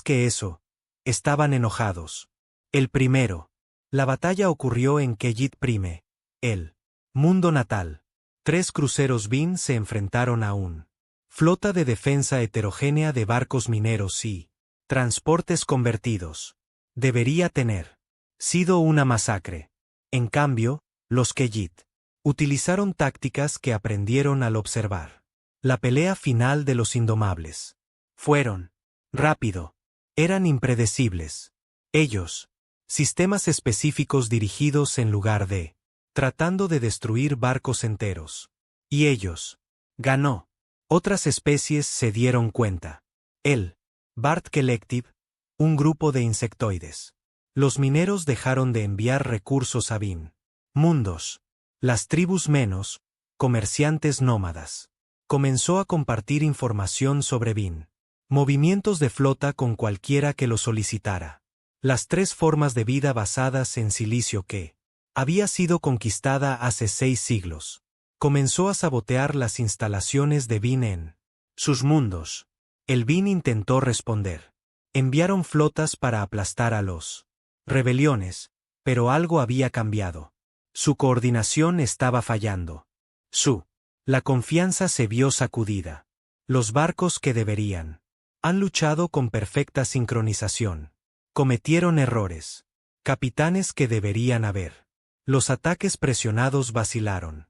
que eso, estaban enojados. El primero. La batalla ocurrió en Kellit Prime, el mundo natal. 3 cruceros Vin se enfrentaron a un flota de defensa heterogénea de barcos mineros y transportes convertidos. Debería tener sido una masacre. En cambio, los Khajiit utilizaron tácticas que aprendieron al observar. La pelea final de los indomables. Fueron rápido. Eran impredecibles. Ellos, sistemas específicos dirigidos en lugar de tratando de destruir barcos enteros. Y ellos, ganó. Otras especies se dieron cuenta. El BART Collective, un grupo de insectoides. Los mineros dejaron de enviar recursos a Bin. Mundos. Las tribus menos, comerciantes nómadas. Comenzó a compartir información sobre Bin. Movimientos de flota con cualquiera que lo solicitara. Las 3 formas de vida basadas en silicio que había sido conquistada hace 6 siglos. Comenzó a sabotear las instalaciones de Bin en sus mundos. El Bin intentó responder. Enviaron flotas para aplastar a los rebeliones, pero algo había cambiado. Su coordinación estaba fallando. La confianza se vio sacudida. Los barcos que deberían han luchado con perfecta sincronización. Cometieron errores. Capitanes que deberían haber. Los ataques presionados vacilaron.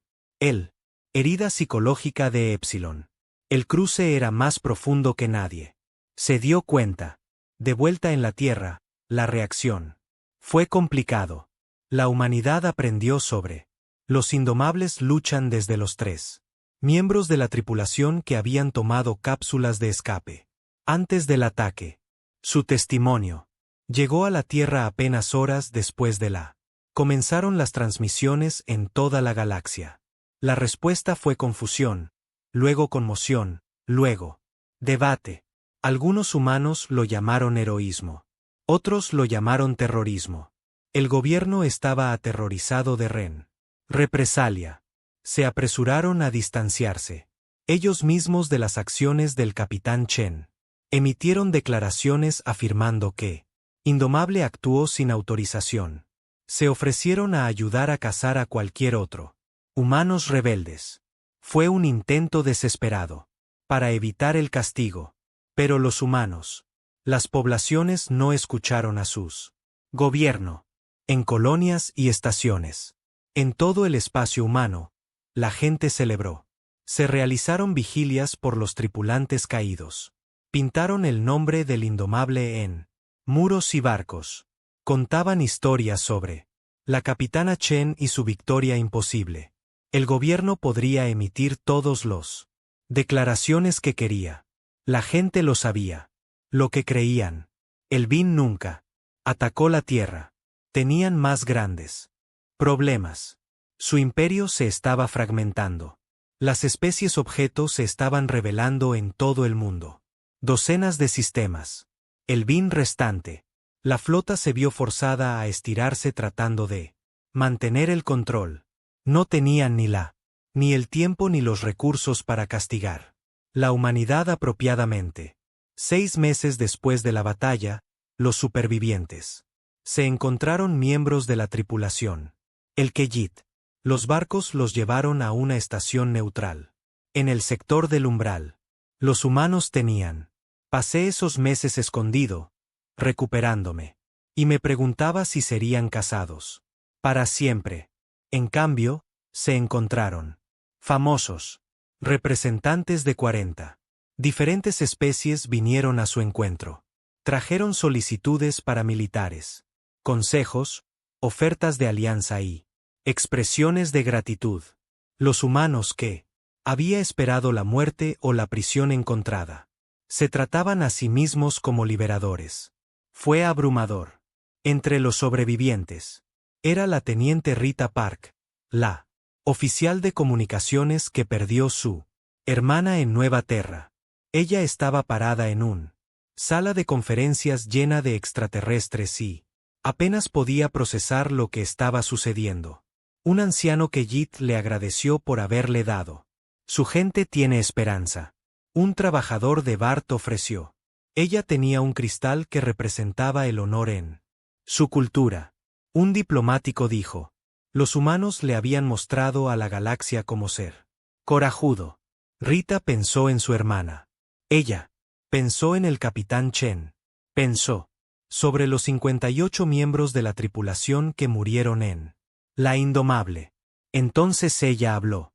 Herida psicológica de Epsilon. El cruce era más profundo que nadie. Se dio cuenta. De vuelta en la Tierra, la reacción fue complicado. La humanidad aprendió sobre. Los indomables luchan desde los 3 miembros de la tripulación que habían tomado cápsulas de escape. Antes del ataque. Su testimonio llegó a la Tierra apenas horas después de la. Comenzaron las transmisiones en toda la galaxia. La respuesta fue confusión, luego conmoción, luego debate. Algunos humanos lo llamaron heroísmo. Otros lo llamaron terrorismo. El gobierno estaba aterrorizado de represalia. Se apresuraron a distanciarse. Ellos mismos de las acciones del capitán Chen. Emitieron declaraciones afirmando que Indomable actuó sin autorización. Se ofrecieron a ayudar a cazar a cualquier otro. Humanos rebeldes. Fue un intento desesperado. Para evitar el castigo. Pero los humanos. Las poblaciones no escucharon a sus gobierno. En colonias y estaciones. En todo el espacio humano, la gente celebró. Se realizaron vigilias por los tripulantes caídos. Pintaron el nombre del Indomable en muros y barcos. Contaban historias sobre la capitana Chen y su victoria imposible. El gobierno podría emitir todos los declaraciones que quería. La gente lo sabía. Lo que creían. El Bin nunca atacó la Tierra. Tenían más grandes problemas. Su imperio se estaba fragmentando. Las especies objeto se estaban revelando en todo el mundo. Docenas de sistemas. El Bin restante. La flota se vio forzada a estirarse tratando de mantener el control. No tenían ni el tiempo ni los recursos para castigar la humanidad apropiadamente. 6 meses después de la batalla, los supervivientes se encontraron miembros de la tripulación. El Khajiit. Los barcos los llevaron a una estación neutral. En el sector del umbral. Los humanos tenían. Pasé esos meses escondido, recuperándome. Y me preguntaba si serían casados. Para siempre. En cambio, se encontraron. Famosos. Representantes de 40. Diferentes especies vinieron a su encuentro. Trajeron solicitudes paramilitares. Consejos, ofertas de alianza y expresiones de gratitud. Los humanos que había esperado la muerte o la prisión encontrada. Se trataban a sí mismos como liberadores. Fue abrumador. Entre los sobrevivientes era la teniente Rita Park, la oficial de comunicaciones que perdió su hermana en Nueva Terra. Ella estaba parada en una sala de conferencias llena de extraterrestres y apenas podía procesar lo que estaba sucediendo. Un anciano Khajiit le agradeció por haberle dado. Su gente tiene esperanza. Un trabajador de BART ofreció. Ella tenía un cristal que representaba el honor en su cultura. Un diplomático dijo. Los humanos le habían mostrado a la galaxia como ser corajudo. Rita pensó en su hermana. Ella pensó en el capitán Chen. Pensó. sobre los 58 miembros de la tripulación que murieron en la Indomable. Entonces ella habló.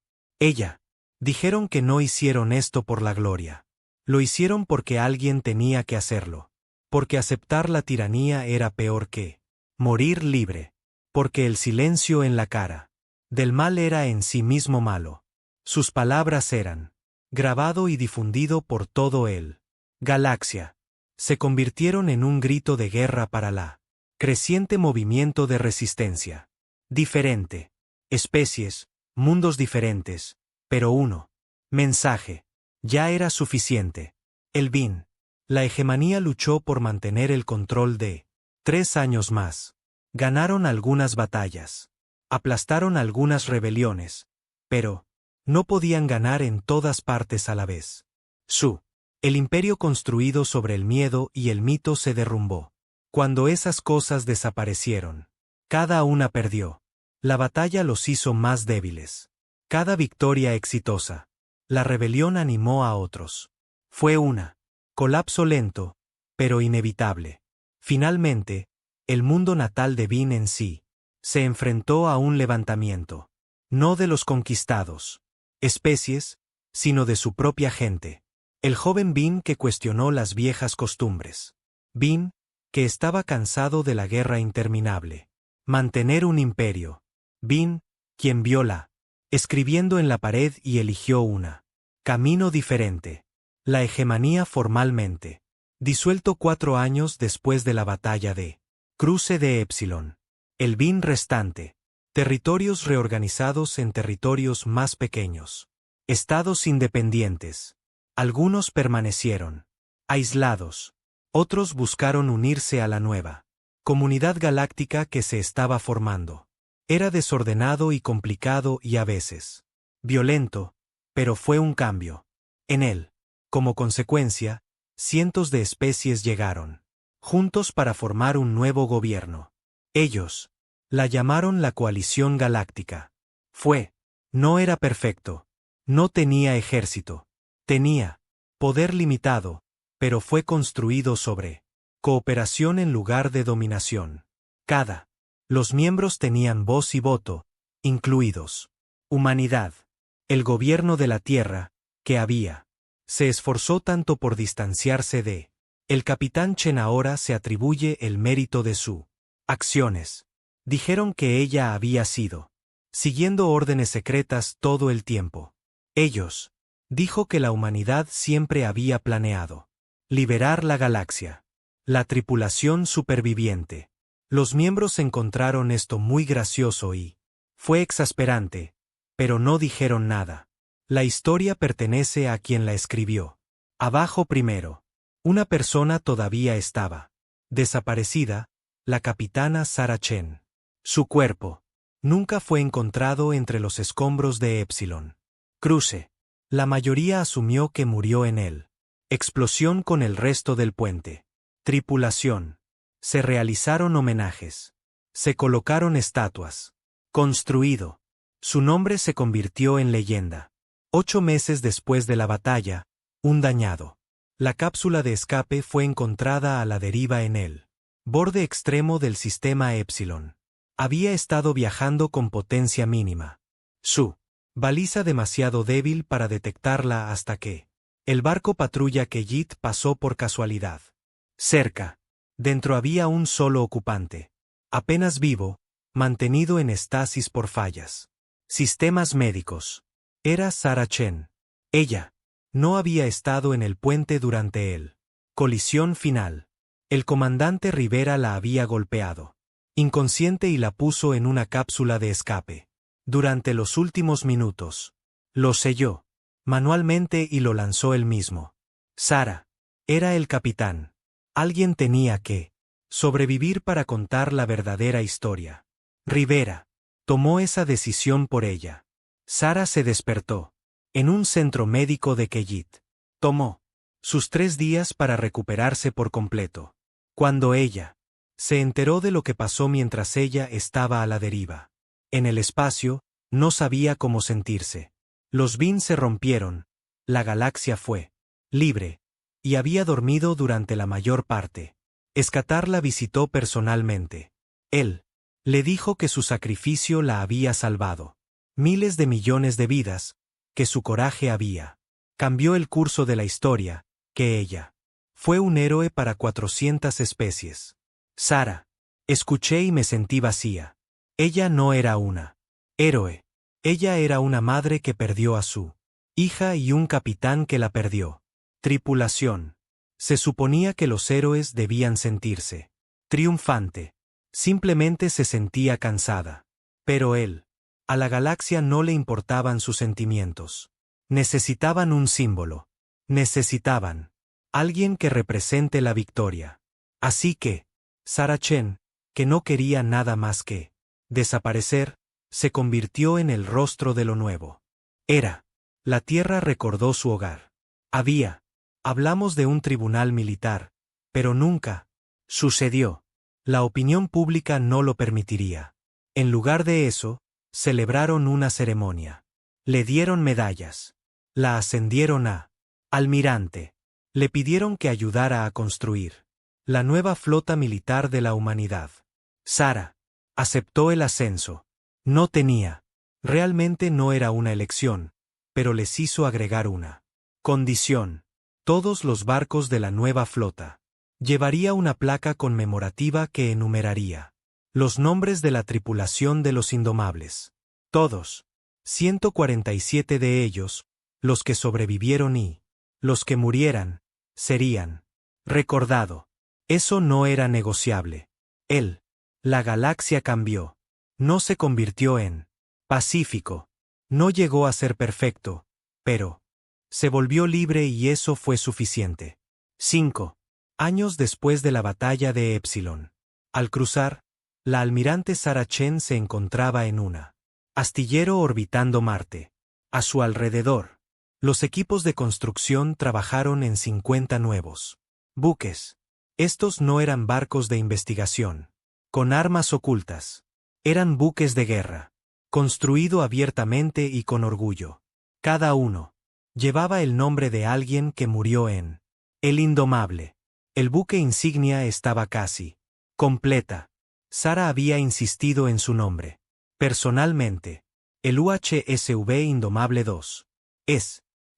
Dijeron que no hicieron esto por la gloria. Lo hicieron porque alguien tenía que hacerlo. Porque aceptar la tiranía era peor que morir libre. Porque el silencio en la cara del mal era en sí mismo malo. Sus palabras eran grabado y difundido por todo el galaxia. Se convirtieron en un grito de guerra para la creciente movimiento de resistencia. Diferente. Especies, mundos diferentes, pero uno. Mensaje. Ya era suficiente. El BIN. La hegemonía luchó por mantener el control de 3 años más. Ganaron algunas batallas. Aplastaron algunas rebeliones. Pero no podían ganar en todas partes a la vez. El imperio construido sobre el miedo y el mito se derrumbó. Cuando esas cosas desaparecieron, cada una perdió. La batalla los hizo más débiles. Cada victoria exitosa. La rebelión animó a otros. Fue una colapso lento, pero inevitable. Finalmente, el mundo natal de Vin en sí se enfrentó a un levantamiento. No de los conquistados especies, sino de su propia gente. El joven Vin que cuestionó las viejas costumbres. Vin, que estaba cansado de la guerra interminable. Mantener un imperio. Vin, quien viola, escribiendo en la pared y eligió una camino diferente. La hegemonía formalmente. Disuelto 4 años después de la batalla de Cruce de Epsilon. El Vin restante. Territorios reorganizados en territorios más pequeños. Estados independientes. Algunos permanecieron aislados. Otros buscaron unirse a la nueva comunidad galáctica que se estaba formando. Era desordenado y complicado y a veces violento, pero fue un cambio. En él, como consecuencia, cientos de especies llegaron juntos para formar un nuevo gobierno. Ellos la llamaron la Coalición Galáctica. No era perfecto. No tenía ejército. Tenía poder limitado, pero fue construido sobre cooperación en lugar de dominación. Los miembros tenían voz y voto, incluidos humanidad. El gobierno de la Tierra, que se esforzó tanto por distanciarse de el capitán Chen ahora se atribuye el mérito de sus acciones. Dijeron que ella había sido siguiendo órdenes secretas todo el tiempo. Dijo que la humanidad siempre había planeado liberar la galaxia. La tripulación superviviente. Los miembros encontraron esto muy gracioso y fue exasperante, pero no dijeron nada. La historia pertenece a quien la escribió. Abajo primero. Una persona todavía estaba desaparecida, la capitana Sarah Chen. Su cuerpo nunca fue encontrado entre los escombros de Epsilon. Cruce. La mayoría asumió que murió en él. Explosión con el resto del puente. Tripulación. Se realizaron homenajes. Se colocaron estatuas. Construido. Su nombre se convirtió en leyenda. 8 meses después de la batalla, un dañado. La cápsula de escape fue encontrada a la deriva en el borde extremo del sistema Epsilon. Había estado viajando con potencia mínima. Su baliza demasiado débil para detectarla hasta que el barco patrulla Kellit pasó por casualidad. Cerca. Dentro había un solo ocupante. Apenas vivo, mantenido en estasis por fallas. Sistemas médicos. Era Sarah Chen. Ella no había estado en el puente durante el colisión final. El comandante Rivera la había golpeado inconsciente y la puso en una cápsula de escape. Durante los últimos minutos, lo selló manualmente y lo lanzó él mismo. Sarah era el capitán. Alguien tenía que sobrevivir para contar la verdadera historia. Rivera tomó esa decisión por ella. Sarah se despertó en un centro médico de Kellit. Tomó sus 3 días para recuperarse por completo. Cuando ella se enteró de lo que pasó mientras ella estaba a la deriva en el espacio, no sabía cómo sentirse. Los BIN se rompieron, la galaxia fue libre, y había dormido durante la mayor parte. Escatar la visitó personalmente. Él le dijo que su sacrificio la había salvado. Miles de millones de vidas, que su coraje había. Cambió el curso de la historia, que ella fue un héroe para 400 especies. Sara. Escuché y me sentí vacía. Ella no era una héroe. Ella era una madre que perdió a su hija y un capitán que la perdió. Tripulación. Se suponía que los héroes debían sentirse triunfante. Simplemente se sentía cansada. Pero él. A la galaxia no le importaban sus sentimientos. Necesitaban un símbolo. Necesitaban alguien que represente la victoria. Así que, Sara Chen, que no quería nada más que desaparecer, se convirtió en el rostro de lo nuevo. La Tierra recordó su hogar. Hablamos de un tribunal militar, pero nunca sucedió. La opinión pública no lo permitiría. En lugar de eso, celebraron una ceremonia. Le dieron medallas. La ascendieron a almirante. Le pidieron que ayudara a construir la nueva flota militar de la humanidad. Sara aceptó el ascenso. Realmente no era una elección, pero les hizo agregar una condición. Todos los barcos de la nueva flota llevaría una placa conmemorativa que enumeraría los nombres de la tripulación de los Indomables. Todos, 147 de ellos, los que sobrevivieron y los que murieran, serían recordado. Eso no era negociable. La galaxia cambió. No se convirtió en pacífico. No llegó a ser perfecto, pero se volvió libre y eso fue suficiente. 5 años después de la batalla de Epsilon. Al cruzar, la almirante Sara Chen se encontraba en una astillero orbitando Marte. A su alrededor, los equipos de construcción trabajaron en 50 nuevos buques. Estos no eran barcos de investigación, con armas ocultas. Eran buques de guerra, construido abiertamente y con orgullo. Cada uno llevaba el nombre de alguien que murió en El Indomable. El buque insignia estaba casi completa. Sara había insistido en su nombre. Personalmente, el UHSV Indomable 2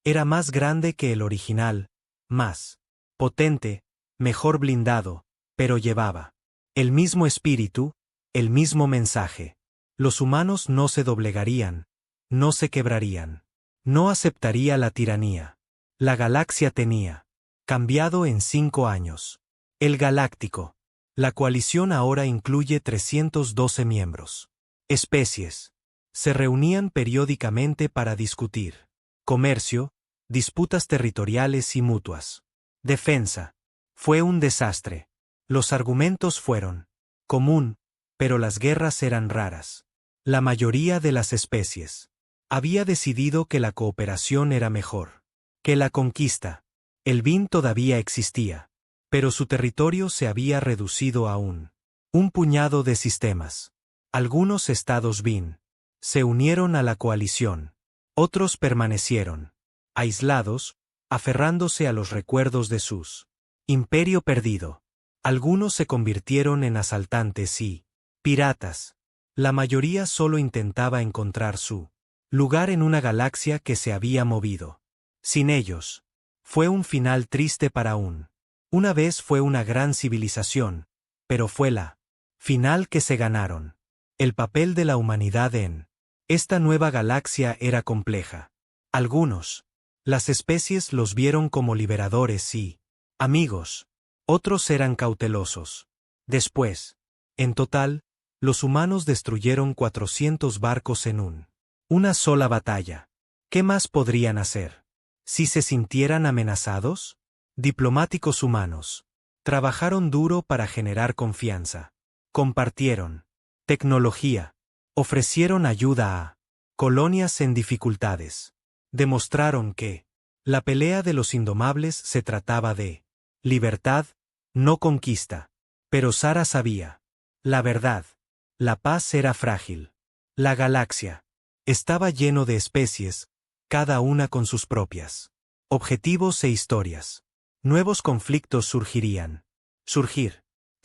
era más grande que el original, más potente, mejor blindado, pero llevaba el mismo espíritu, el mismo mensaje. Los humanos no se doblegarían, no se quebrarían, no aceptaría la tiranía. La galaxia tenía cambiado en 5 años. El Galáctico. La coalición ahora incluye 312 miembros. Especies. Se reunían periódicamente para discutir comercio, disputas territoriales y mutuas. Defensa. Fue un desastre. Los argumentos fueron común, pero las guerras eran raras. La mayoría de las especies había decidido que la cooperación era mejor que la conquista. El BIN todavía existía, pero su territorio se había reducido a un puñado de sistemas. Algunos estados BIN se unieron a la coalición. Otros permanecieron aislados, aferrándose a los recuerdos de sus imperio perdido. Algunos se convirtieron en asaltantes y piratas. La mayoría solo intentaba encontrar su lugar en una galaxia que se había movido. Sin ellos, fue un final triste para una vez fue una gran civilización, pero fue la final que se ganaron. El papel de la humanidad en esta nueva galaxia era compleja. Las especies los vieron como liberadores y amigos. Otros eran cautelosos. Después, en total, los humanos destruyeron 400 barcos en una sola batalla. ¿Qué más podrían hacer? Si se sintieran amenazados, diplomáticos humanos trabajaron duro para generar confianza. Compartieron tecnología. Ofrecieron ayuda a colonias en dificultades. Demostraron que la pelea de los Indomables se trataba de libertad, no conquista. Pero Sara sabía la verdad. La paz era frágil. La galaxia estaba lleno de especies, cada una con sus propias objetivos e historias. Nuevos conflictos surgirían.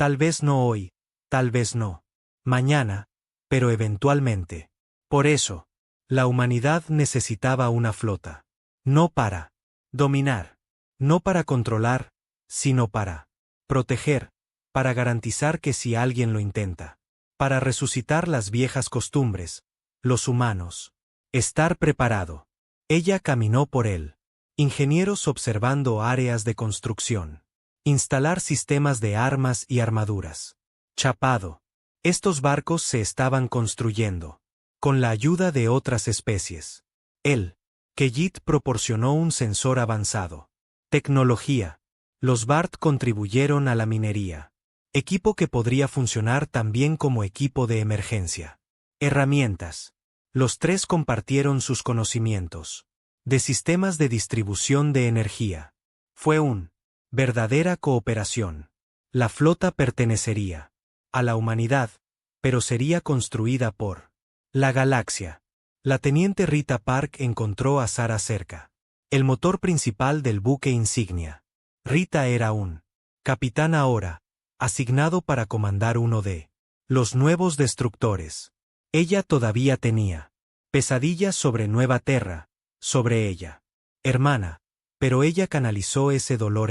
Tal vez no hoy, tal vez no mañana, pero eventualmente. Por eso, la humanidad necesitaba una flota. No para dominar, no para controlar, sino para proteger, para garantizar que si alguien lo intenta, para resucitar las viejas costumbres, los humanos. Estar preparado. Ella caminó por él. Ingenieros observando áreas de construcción. Instalar sistemas de armas y armaduras. Chapado. Estos barcos se estaban construyendo. Con la ayuda de otras especies. Él. Keyit proporcionó un sensor avanzado. Tecnología. Los BART contribuyeron a la minería. Equipo que podría funcionar también como equipo de emergencia. Herramientas. Los tres compartieron sus conocimientos. De sistemas de distribución de energía. Fue verdadera cooperación. La flota pertenecería a la humanidad, pero sería construida por la galaxia. La teniente Rita Park encontró a Sarah cerca. El motor principal del buque insignia. Rita era un capitán ahora, asignado para comandar uno de los nuevos destructores. Ella todavía tenía pesadillas sobre Nueva Terra, sobre ella. Hermana, pero ella canalizó ese dolor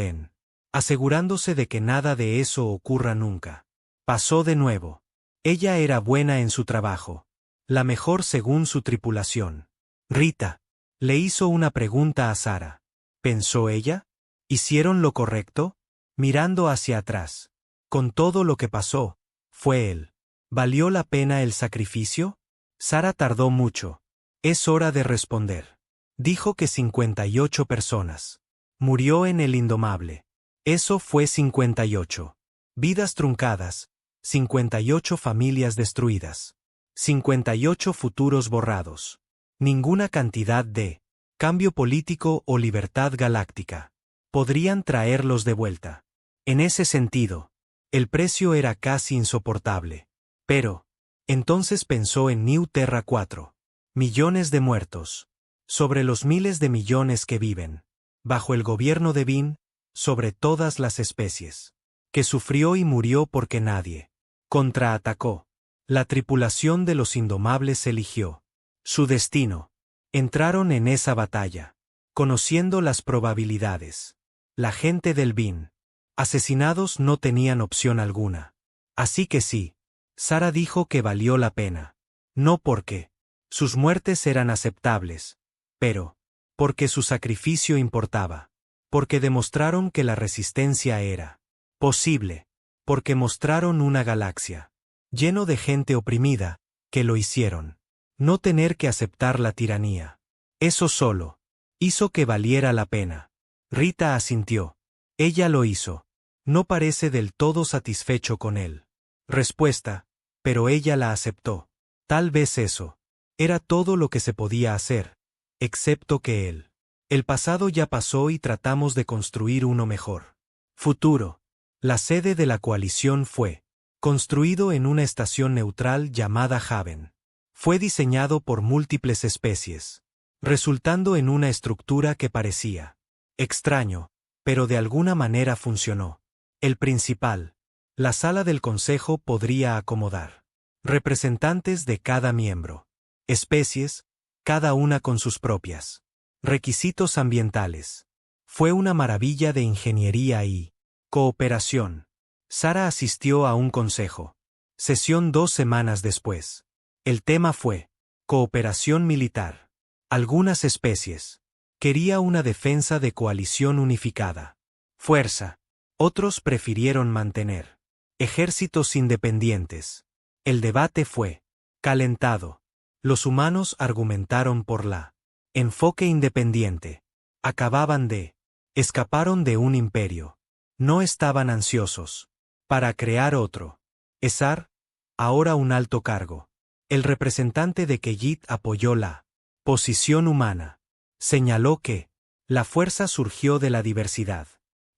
asegurándose de que nada de eso ocurra nunca. Pasó de nuevo. Ella era buena en su trabajo. La mejor según su tripulación. Rita. Le hizo una pregunta a Sarah. ¿Pensó ella? ¿Hicieron lo correcto? Mirando hacia atrás. Con todo lo que pasó, fue él. ¿Valió la pena el sacrificio? Sarah tardó mucho. Es hora de responder. Dijo que 58 personas. Murió en el Indomable. Eso fue 58. Vidas truncadas. 58 familias destruidas. 58 futuros borrados. Ninguna cantidad de cambio político o libertad galáctica podrían traerlos de vuelta. En ese sentido, el precio era casi insoportable. Pero, entonces pensó en New Terra 4. Millones de muertos. Sobre los miles de millones que viven. Bajo el gobierno de Vin, sobre todas las especies. Que sufrió y murió porque nadie contraatacó. La tripulación de los Indomables eligió su destino. Entraron en esa batalla, conociendo las probabilidades. La gente del Vin, asesinados, no tenían opción alguna. Así que sí, Sarah dijo que valió la pena. No porque sus muertes eran aceptables, pero porque su sacrificio importaba. Porque demostraron que la resistencia era posible. Porque mostraron una galaxia lleno de gente oprimida, que lo hicieron. No tener que aceptar la tiranía. Eso solo hizo que valiera la pena. Rita asintió. Ella lo hizo. No parece del todo satisfecho con él. Respuesta, pero ella la aceptó. Tal vez eso era todo lo que se podía hacer, excepto que él. El pasado ya pasó y tratamos de construir uno mejor. Futuro. La sede de la coalición fue construido en una estación neutral llamada Haven. Fue diseñado por múltiples especies, resultando en una estructura que parecía extraño, pero de alguna manera funcionó. El principal, la sala del consejo, podría acomodar representantes de cada miembro, especies, cada una con sus propias requisitos ambientales. Fue una maravilla de ingeniería y cooperación. Sarah asistió a un consejo. Sesión 2 semanas después. El tema fue cooperación militar. Algunas especies. Quería una defensa de coalición unificada. Fuerza. Otros prefirieron mantener ejércitos independientes. El debate fue calentado. Los humanos argumentaron por la enfoque independiente. Escaparon de un imperio. No estaban ansiosos para crear otro. Esar, ahora un alto cargo. El representante de Keyit apoyó la posición humana. Señaló que la fuerza surgió de la diversidad.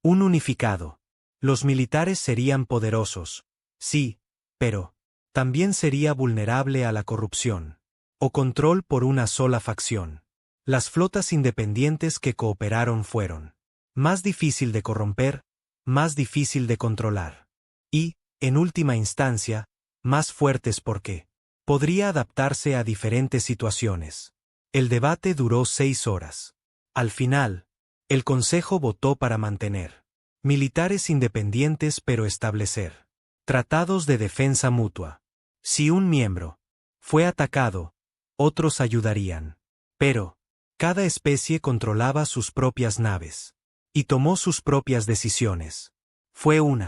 Un unificado. Los militares serían poderosos, sí, pero también sería vulnerable a la corrupción o control por una sola facción. Las flotas independientes que cooperaron fueron más difícil de corromper, más difícil de controlar. Y, en última instancia, más fuertes porque podría adaptarse a diferentes situaciones. El debate duró 6 horas. Al final, el Consejo votó para mantener militares independientes pero establecer tratados de defensa mutua. Si un miembro fue atacado, otros ayudarían. Pero, cada especie controlaba sus propias naves y tomó sus propias decisiones. Fue un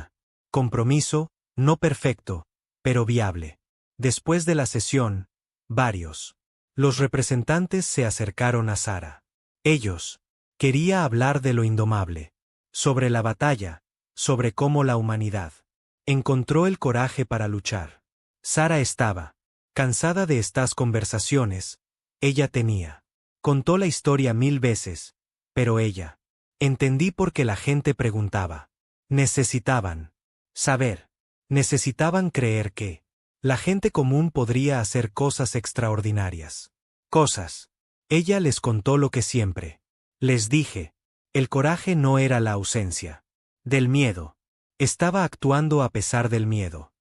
compromiso, no perfecto, pero viable. Después de la sesión, los representantes se acercaron a Sara. Ellos quería hablar de lo indomable, sobre la batalla, sobre cómo la humanidad encontró el coraje para luchar. Sara estaba cansada de estas conversaciones. Ella contó la historia 1000 veces, pero ella entendí por qué la gente preguntaba. Necesitaban saber, necesitaban creer que la gente común podría hacer cosas extraordinarias. Cosas. Ella les contó lo que siempre les dije. El coraje no era la ausencia del miedo. Estaba actuando a pesar del miedo.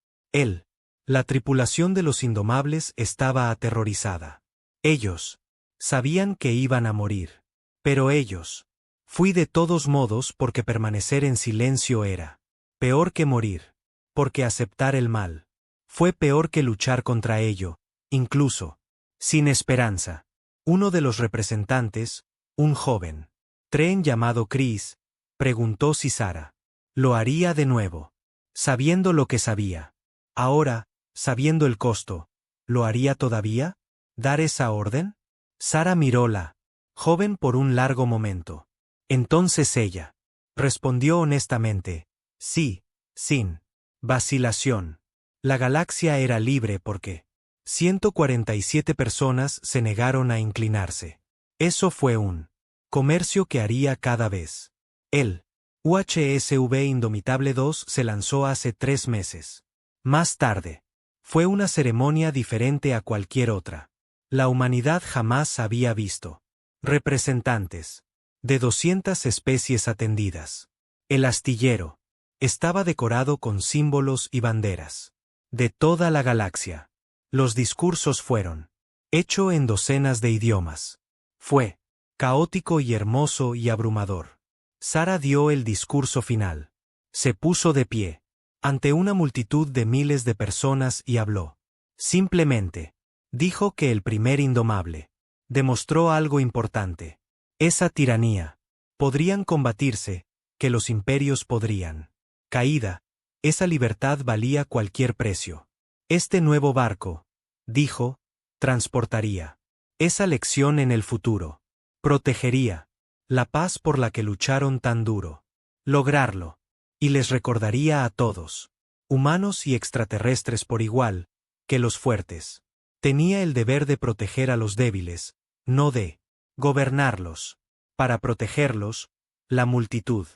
La tripulación de los Indomables estaba aterrorizada. Ellos sabían que iban a morir. Pero ellos fui de todos modos porque permanecer en silencio era peor que morir. Porque aceptar el mal fue peor que luchar contra ello, incluso sin esperanza. Uno de los representantes, un joven tren llamado Chris, preguntó si Sara lo haría de nuevo. Sabiendo lo que sabía. Ahora, sabiendo el costo, ¿lo haría todavía? ¿Dar esa orden? Sara miró la joven por un largo momento. Entonces ella respondió honestamente, sí, sin vacilación. La galaxia era libre porque 147 personas se negaron a inclinarse. Eso fue un comercio que haría cada vez. El UHSV Indomitable 2 se lanzó hace 3 meses. Más tarde, fue una ceremonia diferente a cualquier otra. La humanidad jamás había visto representantes de 200 especies atendidas. El astillero estaba decorado con símbolos y banderas de toda la galaxia. Los discursos fueron hecho en docenas de idiomas. Fue caótico y hermoso y abrumador. Sara dio el discurso final. Se puso de pie ante una multitud de miles de personas y habló. Simplemente dijo que el primer indomable demostró algo importante. Esa tiranía podrían combatirse, que los imperios podrían caída. Esa libertad valía cualquier precio. Este nuevo barco, dijo, transportaría esa lección en el futuro. Protegería la paz por la que lucharon tan duro. Lograrlo. Y les recordaría a todos, humanos y extraterrestres por igual, que los fuertes tenía el deber de proteger a los débiles, no de gobernarlos. Para protegerlos, la multitud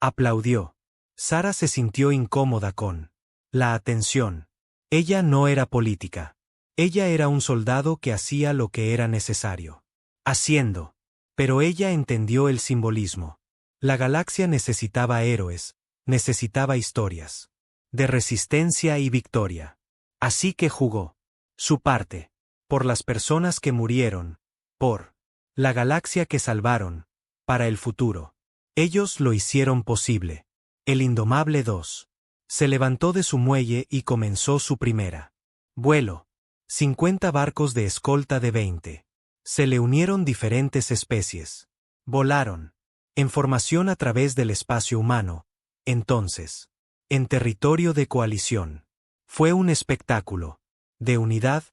aplaudió. Sara se sintió incómoda con la atención. Ella no era política. Ella era un soldado que hacía lo que era necesario. Haciendo. Pero ella entendió el simbolismo. La galaxia necesitaba héroes, necesitaba historias de resistencia y victoria. Así que jugó su parte. Por las personas que murieron. Por la galaxia que salvaron. Para el futuro. Ellos lo hicieron posible. El Indomable 2 se levantó de su muelle y comenzó su primera vuelo. 50 barcos de escolta de 20. Se le unieron diferentes especies. Volaron en formación a través del espacio humano. Entonces, en territorio de coalición. Fue un espectáculo de unidad,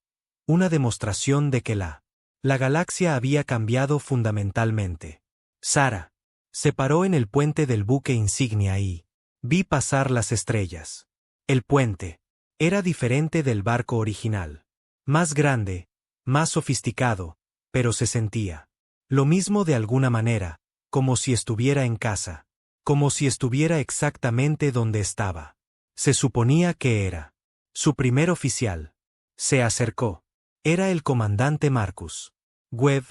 una demostración de que la galaxia había cambiado fundamentalmente. Sara se paró en el puente del buque insignia y vi pasar las estrellas. El puente era diferente del barco original. Más grande, más sofisticado, pero se sentía lo mismo de alguna manera, como si estuviera en casa, como si estuviera exactamente donde estaba. Se suponía que era su primer oficial. Se acercó. Era el comandante Marcus Webb,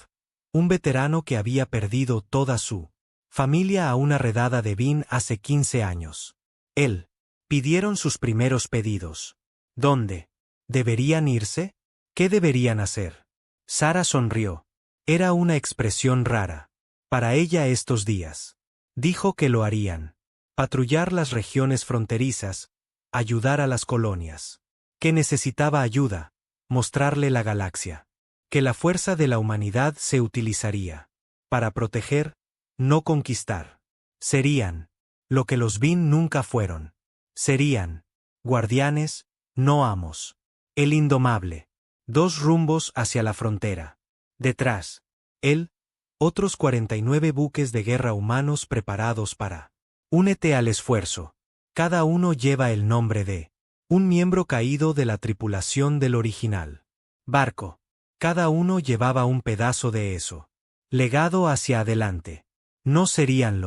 un veterano que había perdido toda su familia a una redada de Vin hace 15 años. Él Pidieron sus primeros pedidos. ¿Dónde? ¿Deberían irse? ¿Qué deberían hacer? Sara sonrió. Era una expresión rara. Para ella estos días. Dijo que lo harían. Patrullar las regiones fronterizas, ayudar a las colonias. Que necesitaba ayuda, mostrarle la galaxia. Que la fuerza de la humanidad se utilizaría. Para proteger, no conquistar. Serían lo que los Vin nunca fueron. Serían guardianes, no amos. El indomable. 2 rumbos hacia la frontera. Detrás, él, otros 49 buques de guerra humanos preparados para. Únete al esfuerzo. Cada uno lleva el nombre de un miembro caído de la tripulación del original barco. Cada uno llevaba un pedazo de eso. Legado hacia adelante. No serían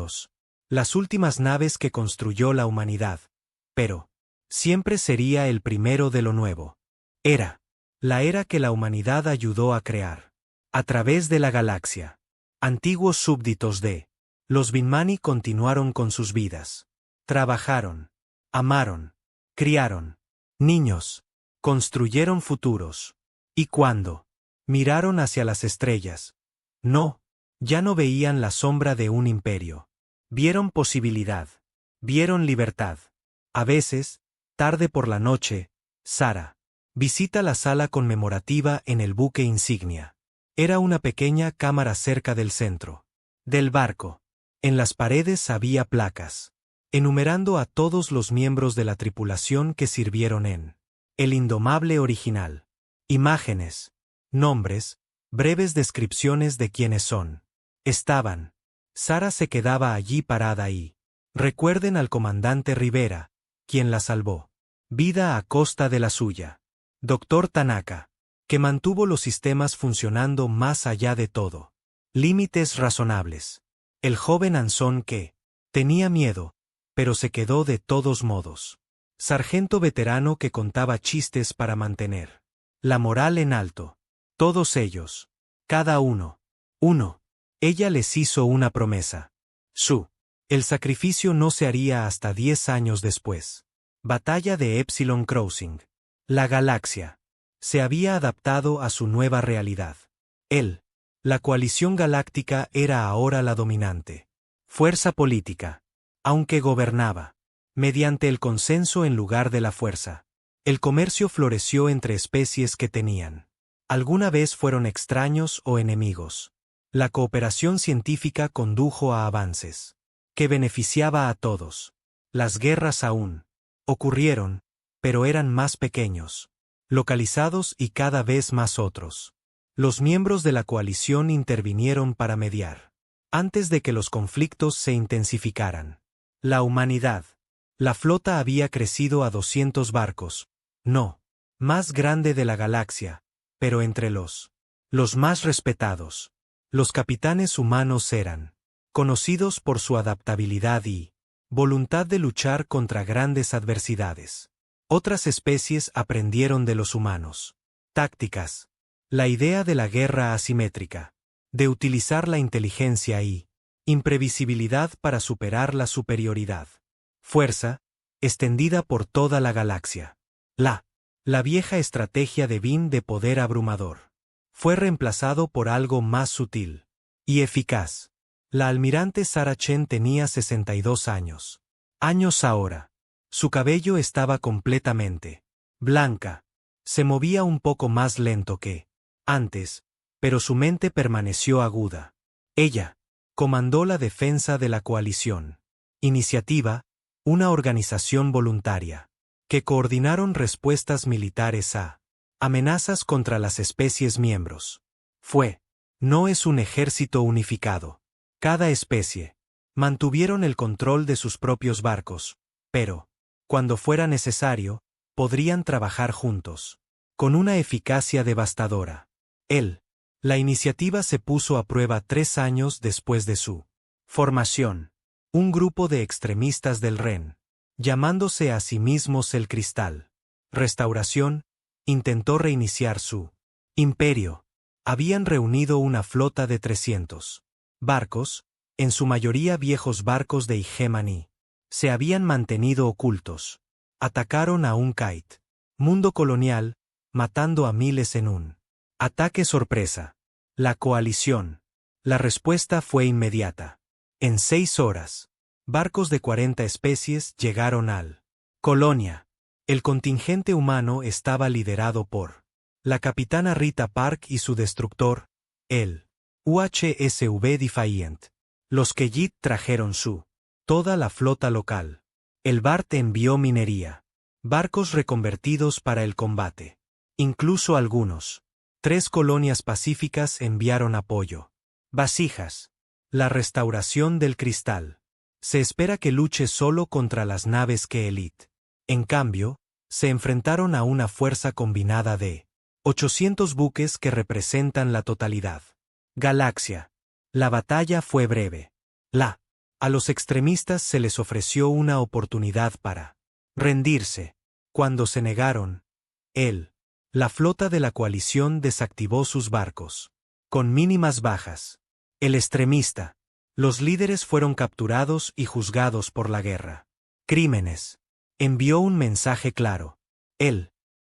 las últimas naves que construyó la humanidad, pero siempre sería el primero de lo nuevo. Era la era que la humanidad ayudó a crear. A través de la galaxia. Antiguos súbditos de los Vinmani continuaron con sus vidas. Trabajaron, amaron, criaron niños, construyeron futuros. Y cuando miraron hacia las estrellas, ya no veían la sombra de un imperio. Vieron posibilidad. Vieron libertad. A veces, tarde por la noche, Sara visita la sala conmemorativa en el buque insignia. Era una pequeña cámara cerca del centro del barco. En las paredes había placas, enumerando a todos los miembros de la tripulación que sirvieron en el indomable original. Imágenes, nombres, breves descripciones de quiénes son. Estaban. Sara se quedaba allí parada y recuerden al comandante Rivera, quien la salvó. Vida a costa de la suya. Dr. Tanaka, que mantuvo los sistemas funcionando más allá de todo. Límites razonables. El joven Anson que tenía miedo, pero se quedó de todos modos. Sargento veterano que contaba chistes para mantener la moral en alto. Todos ellos. Cada uno. Ella les hizo una promesa. El sacrificio no se haría hasta 10 años después. Batalla de Epsilon Crossing. La galaxia se había adaptado a su nueva realidad. La coalición galáctica era ahora la dominante fuerza política, aunque gobernaba mediante el consenso en lugar de la fuerza. El comercio floreció entre especies que tenían. Alguna vez fueron extraños o enemigos. La cooperación científica condujo a avances que beneficiaba a todos. Las guerras aún ocurrieron, pero eran más pequeños, localizados y cada vez más otros. Los miembros de la coalición intervinieron para mediar, antes de que los conflictos se intensificaran. La humanidad. La flota había crecido a 200 barcos, más grande de la galaxia, pero entre los más respetados. Los capitanes humanos eran conocidos por su adaptabilidad y voluntad de luchar contra grandes adversidades. Otras especies aprendieron de los humanos. Tácticas. La idea de la guerra asimétrica. De utilizar la inteligencia y imprevisibilidad para superar la superioridad. Fuerza, extendida por toda la galaxia. La vieja estrategia de Vin de poder abrumador. Fue reemplazado por algo más sutil y eficaz. La almirante Sara Chen tenía 62 años. Ahora. Su cabello estaba completamente blanca. Se movía un poco más lento que antes, pero su mente permaneció aguda. Ella comandó la defensa de la coalición. Iniciativa, una organización voluntaria, que coordinaron respuestas militares a amenazas contra las especies miembros. No es un ejército unificado. Cada especie mantuvieron el control de sus propios barcos, pero, cuando fuera necesario, podrían trabajar juntos, con una eficacia devastadora. La iniciativa se puso a prueba 3 años después de su formación. Un grupo de extremistas del REN, llamándose a sí mismos el Cristal Restauración, intentó reiniciar su imperio. Habían reunido una flota de 300 barcos, en su mayoría viejos barcos de Hegemony. Se habían mantenido ocultos, Atacaron a un kite. Mundo colonial, matando a miles en un ataque sorpresa. La coalición. La respuesta fue inmediata. En 6 horas, barcos de 40 especies llegaron al Colonia. El contingente humano estaba liderado por la capitana Rita Park y su destructor, el UHSV Defiant. Los Kellit trajeron toda la flota local. El BART envió minería, barcos reconvertidos para el combate. Incluso algunos 3 colonias pacíficas enviaron apoyo. Vasijas. La restauración del cristal. Se espera que luche solo contra las naves Kellit. En cambio, se enfrentaron a una fuerza combinada de 800 buques que representan la totalidad. Galaxia. La batalla fue breve. A los extremistas se les ofreció una oportunidad para rendirse. Cuando se negaron, la flota de la coalición desactivó sus barcos. Con mínimas bajas. El extremista. Los líderes fueron capturados y juzgados por la guerra. Crímenes. Envió un mensaje claro.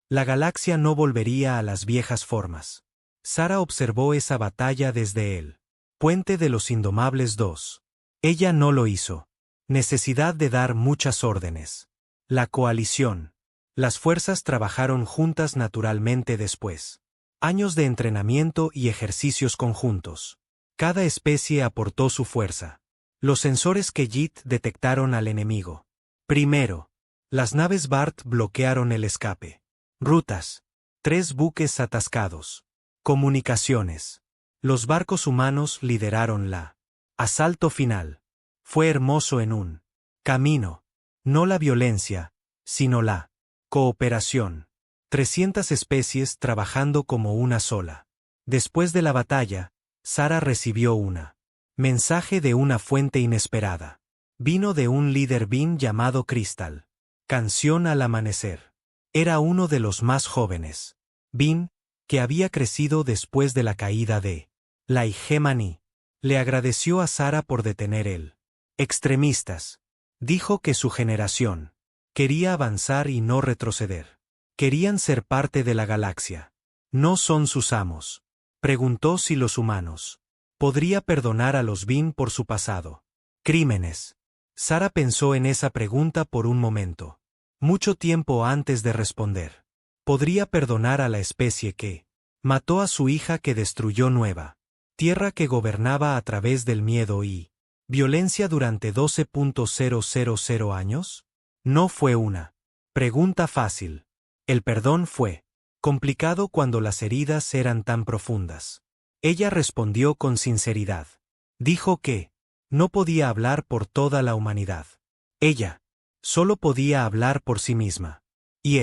La galaxia no volvería a las viejas formas. Sara observó esa batalla desde el Puente de los Indomables 2. Ella no lo hizo. Necesidad de dar muchas órdenes. La coalición. Las fuerzas trabajaron juntas naturalmente después. Años de entrenamiento y ejercicios conjuntos. Cada especie aportó su fuerza. Los sensores Kellit detectaron al enemigo. Primero, las naves BART bloquearon el escape. Rutas. 3 buques atascados. Comunicaciones. Los barcos humanos lideraron la asalto final. Fue hermoso en un camino. No la violencia, sino la cooperación. 300 especies trabajando como una sola. Después de la batalla, Sara recibió una mensaje de una fuente inesperada. Vino de un líder Bin llamado Crystal. Canción al amanecer. Era uno de los más jóvenes. Bin, que había crecido después de la caída de la hegemonía, le agradeció a Sara por detener el extremistas. Dijo que su generación quería avanzar y no retroceder. Querían ser parte de la galaxia. ¿No son sus amos? Preguntó si los humanos podría perdonar a los Bin por su pasado. Crímenes. Sara pensó en esa pregunta por un momento. Mucho tiempo antes de responder. Podría perdonar a la especie que mató a su hija, que destruyó Nueva Tierra, que gobernaba a través del miedo y violencia durante 12.000 años. No fue una pregunta fácil. El perdón fue complicado cuando las heridas eran tan profundas. Ella respondió con sinceridad. Dijo que no podía hablar por toda la humanidad. Ella solo podía hablar por sí misma. Y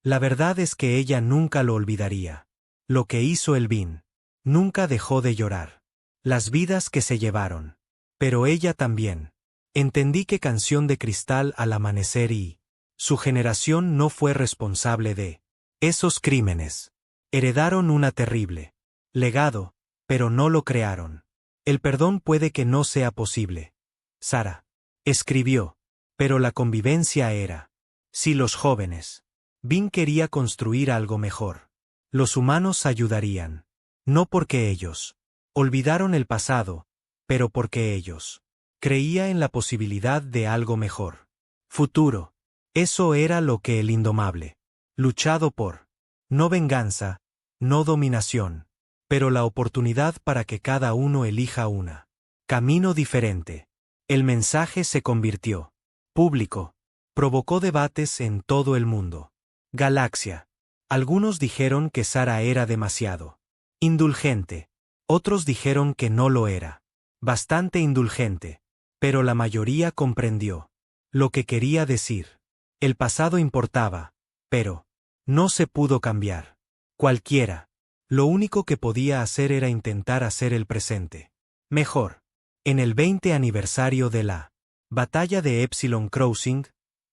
la verdad es que ella nunca lo olvidaría. Lo que hizo el Bin. Nunca dejó de llorar. Las vidas que se llevaron. Pero ella también. Entendí que Canción de Cristal al amanecer y su generación no fue responsable de esos crímenes. Heredaron una terrible legado, pero no lo crearon. El perdón puede que no sea posible. Sara escribió. Pero la convivencia era. Si los jóvenes. Bin quería construir algo mejor. Los humanos ayudarían. No porque ellos olvidaron el pasado, pero porque ellos creía en la posibilidad de algo mejor. Futuro. Eso era lo que el indomable luchado por. No venganza, no dominación, pero la oportunidad para que cada uno elija una camino diferente. El mensaje se convirtió público. Provocó debates en todo el mundo. Galaxia. Algunos dijeron que Sara era demasiado indulgente. Otros dijeron que no lo era. Bastante indulgente. Pero la mayoría comprendió lo que quería decir. El pasado importaba, pero no se pudo cambiar. Cualquiera. Lo único que podía hacer era intentar hacer el presente mejor. En el 20 aniversario de la Batalla de Epsilon Crossing,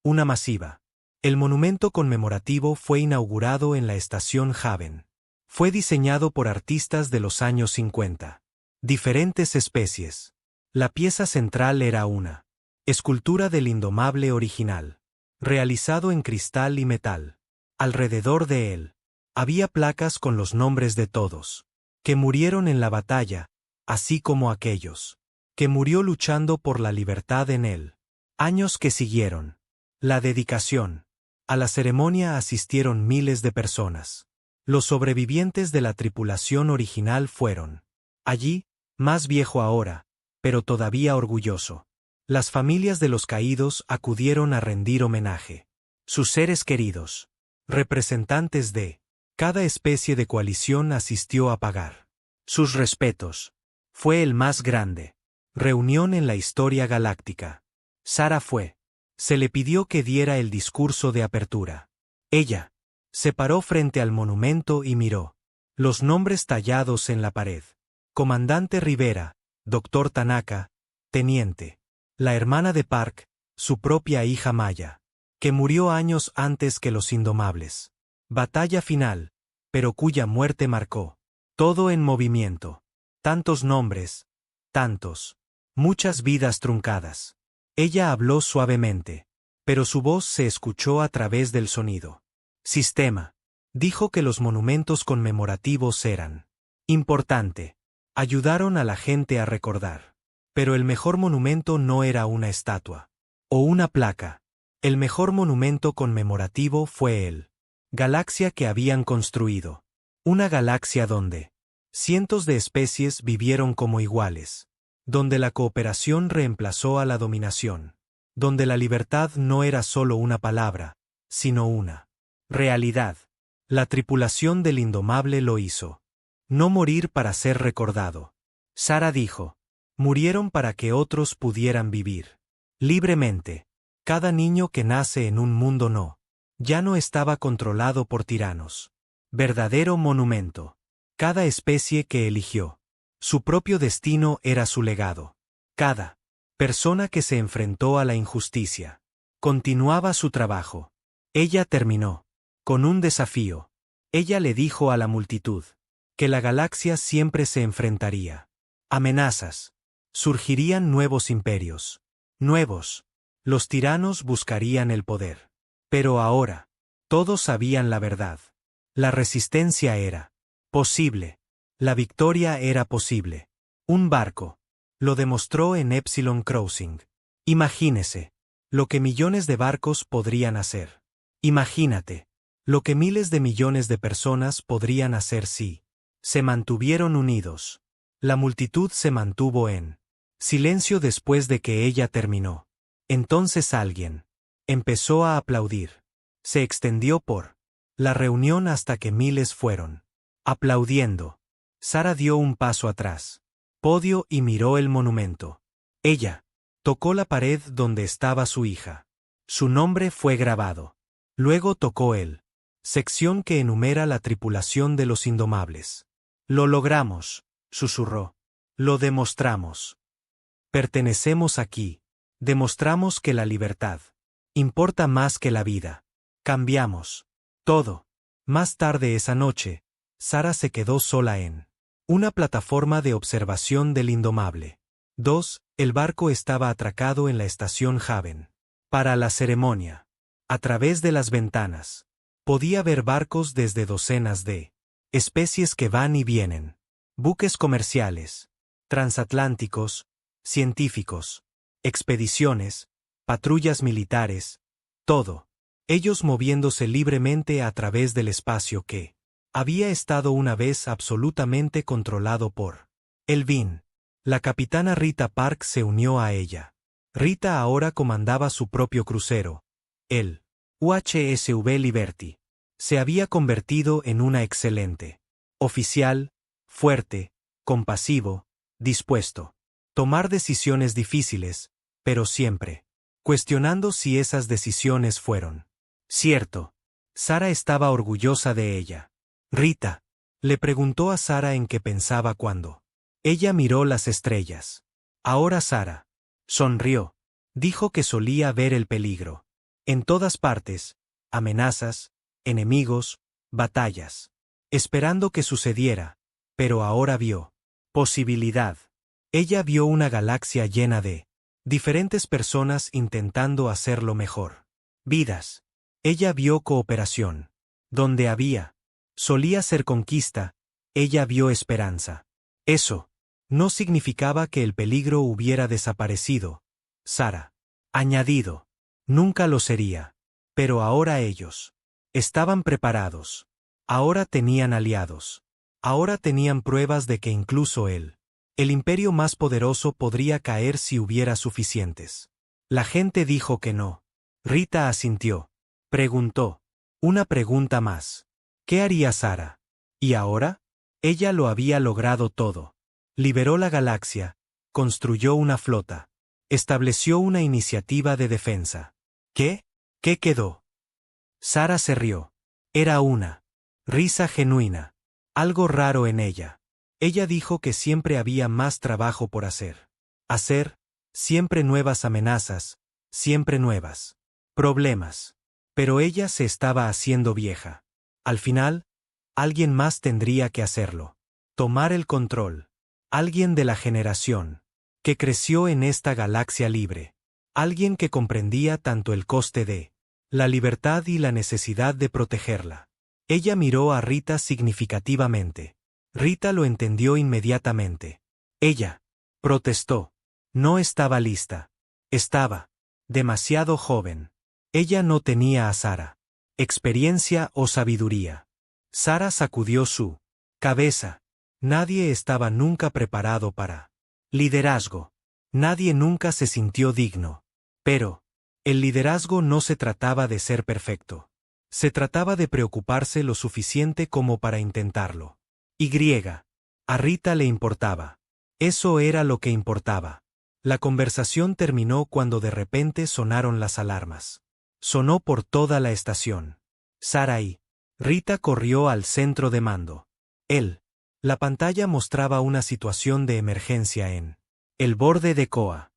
una masiva. El monumento conmemorativo fue inaugurado en la estación Haven. Fue diseñado por artistas de los años 50. Diferentes especies. La pieza central era una escultura del indomable original. realizado en cristal y metal. Alrededor de él había placas con los nombres de todos que murieron en la batalla, así como aquellos que murió luchando por la libertad en él. Años que siguieron. La dedicación. A la ceremonia asistieron miles de personas. Los sobrevivientes de la tripulación original fueron allí, más viejo ahora, pero todavía orgulloso. Las familias de los caídos acudieron a rendir homenaje. Sus seres queridos, representantes de cada especie de coalición, asistió a pagar sus respetos. Fue el más grande reunión en la historia galáctica. Sara fue. Se le pidió que diera el discurso de apertura. Ella se paró frente al monumento y miró los nombres tallados en la pared. Comandante Rivera, Dr. Tanaka, Teniente. La hermana de Park, su propia hija Maya, que murió años antes que los Indomables. Batalla final, pero cuya muerte marcó todo en movimiento. Tantos nombres, tantos, muchas vidas truncadas. Ella habló suavemente, pero su voz se escuchó a través del sonido. Sistema. Dijo que los monumentos conmemorativos eran importante. Ayudaron a la gente a recordar. Pero el mejor monumento no era una estatua o una placa. El mejor monumento conmemorativo fue el galaxia que habían construido. Una galaxia donde cientos de especies vivieron como iguales. Donde la cooperación reemplazó a la dominación. Donde la libertad no era solo una palabra, sino una realidad. La tripulación del Indomable lo hizo. No morir para ser recordado. Sara dijo. Murieron para que otros pudieran vivir libremente. Cada niño que nace en un mundo ya no estaba controlado por tiranos. Verdadero monumento. Cada especie que eligió su propio destino era su legado. Cada persona que se enfrentó a la injusticia continuaba su trabajo. Ella terminó con un desafío. Ella le dijo a la multitud que la galaxia siempre se enfrentaría amenazas. Surgirían nuevos imperios. Nuevos. Los tiranos buscarían el poder. Pero ahora, todos sabían la verdad. La resistencia era posible. La victoria era posible. Un barco. Lo demostró en Epsilon Crossing. Imagínese lo que millones de barcos podrían hacer. Imagínate lo que miles de millones de personas podrían hacer si se mantuvieron unidos. La multitud se mantuvo en silencio después de que ella terminó. Entonces alguien empezó a aplaudir. Se extendió por la reunión hasta que miles fueron aplaudiendo. Sara dio un paso atrás. Podio y miró el monumento. Ella tocó la pared donde estaba su hija. Su nombre fue grabado. Luego tocó el sección que enumera la tripulación de los Indomables. Lo logramos, susurró. Lo demostramos. Pertenecemos aquí. Demostramos que la libertad importa más que la vida. Cambiamos todo. Más tarde esa noche, Sara se quedó sola en una plataforma de observación del Indomable. 2. El barco estaba atracado en la estación Haven. Para la ceremonia. A través de las ventanas, podía ver barcos desde docenas de especies que van y vienen. Buques comerciales, transatlánticos, científicos, expediciones, patrullas militares, todo. Ellos moviéndose libremente a través del espacio que había estado una vez absolutamente controlado por Elvin. La capitana Rita Park se unió a ella. Rita ahora comandaba su propio crucero, el UHSV Liberty. Se había convertido en una excelente oficial, fuerte, compasivo, dispuesto. Tomar decisiones difíciles, pero siempre cuestionando si esas decisiones fueron cierto. Sara estaba orgullosa de ella. Rita le preguntó a Sara en qué pensaba cuando ella miró las estrellas. Ahora Sara sonrió. Dijo que solía ver el peligro. En todas partes, amenazas, enemigos, batallas. Esperando que sucediera, pero ahora vio posibilidad. Ella vio una galaxia llena de diferentes personas intentando hacerlo mejor. vidas. Ella vio cooperación. Donde solía ser conquista, ella vio esperanza. Eso no significaba que el peligro hubiera desaparecido, Sara. Añadido. Nunca lo sería. Pero ahora ellos estaban preparados. Ahora tenían aliados. Ahora tenían pruebas de que incluso el imperio más poderoso podría caer si hubiera suficientes. La gente dijo que no. Rita asintió. Preguntó. Una pregunta más. ¿Qué haría Sara? ¿Y ahora? Ella lo había logrado todo. Liberó la galaxia. Construyó una flota. Estableció una iniciativa de defensa. ¿Qué? ¿Qué quedó? Sara se rió. Era una risa genuina. Algo raro en ella. Ella dijo que siempre había más trabajo por hacer. Siempre nuevas amenazas, siempre nuevas problemas. Pero ella se estaba haciendo vieja. Al final, alguien más tendría que hacerlo. Tomar el control. Alguien de la generación que creció en esta galaxia libre. Alguien que comprendía tanto el coste de la libertad y la necesidad de protegerla. Ella miró a Rita significativamente. Rita lo entendió inmediatamente. Ella protestó. No estaba lista. Estaba demasiado joven. Ella no tenía a Sara experiencia o sabiduría. Sara sacudió su cabeza. Nadie estaba nunca preparado para liderazgo. Nadie nunca se sintió digno. Pero el liderazgo no se trataba de ser perfecto. Se trataba de preocuparse lo suficiente como para intentarlo. A Rita le importaba. Eso era lo que importaba. La conversación terminó cuando de repente sonaron las alarmas. Sonó por toda la estación. Sara y Rita corrió al centro de mando. La pantalla mostraba una situación de emergencia en el borde de Koa.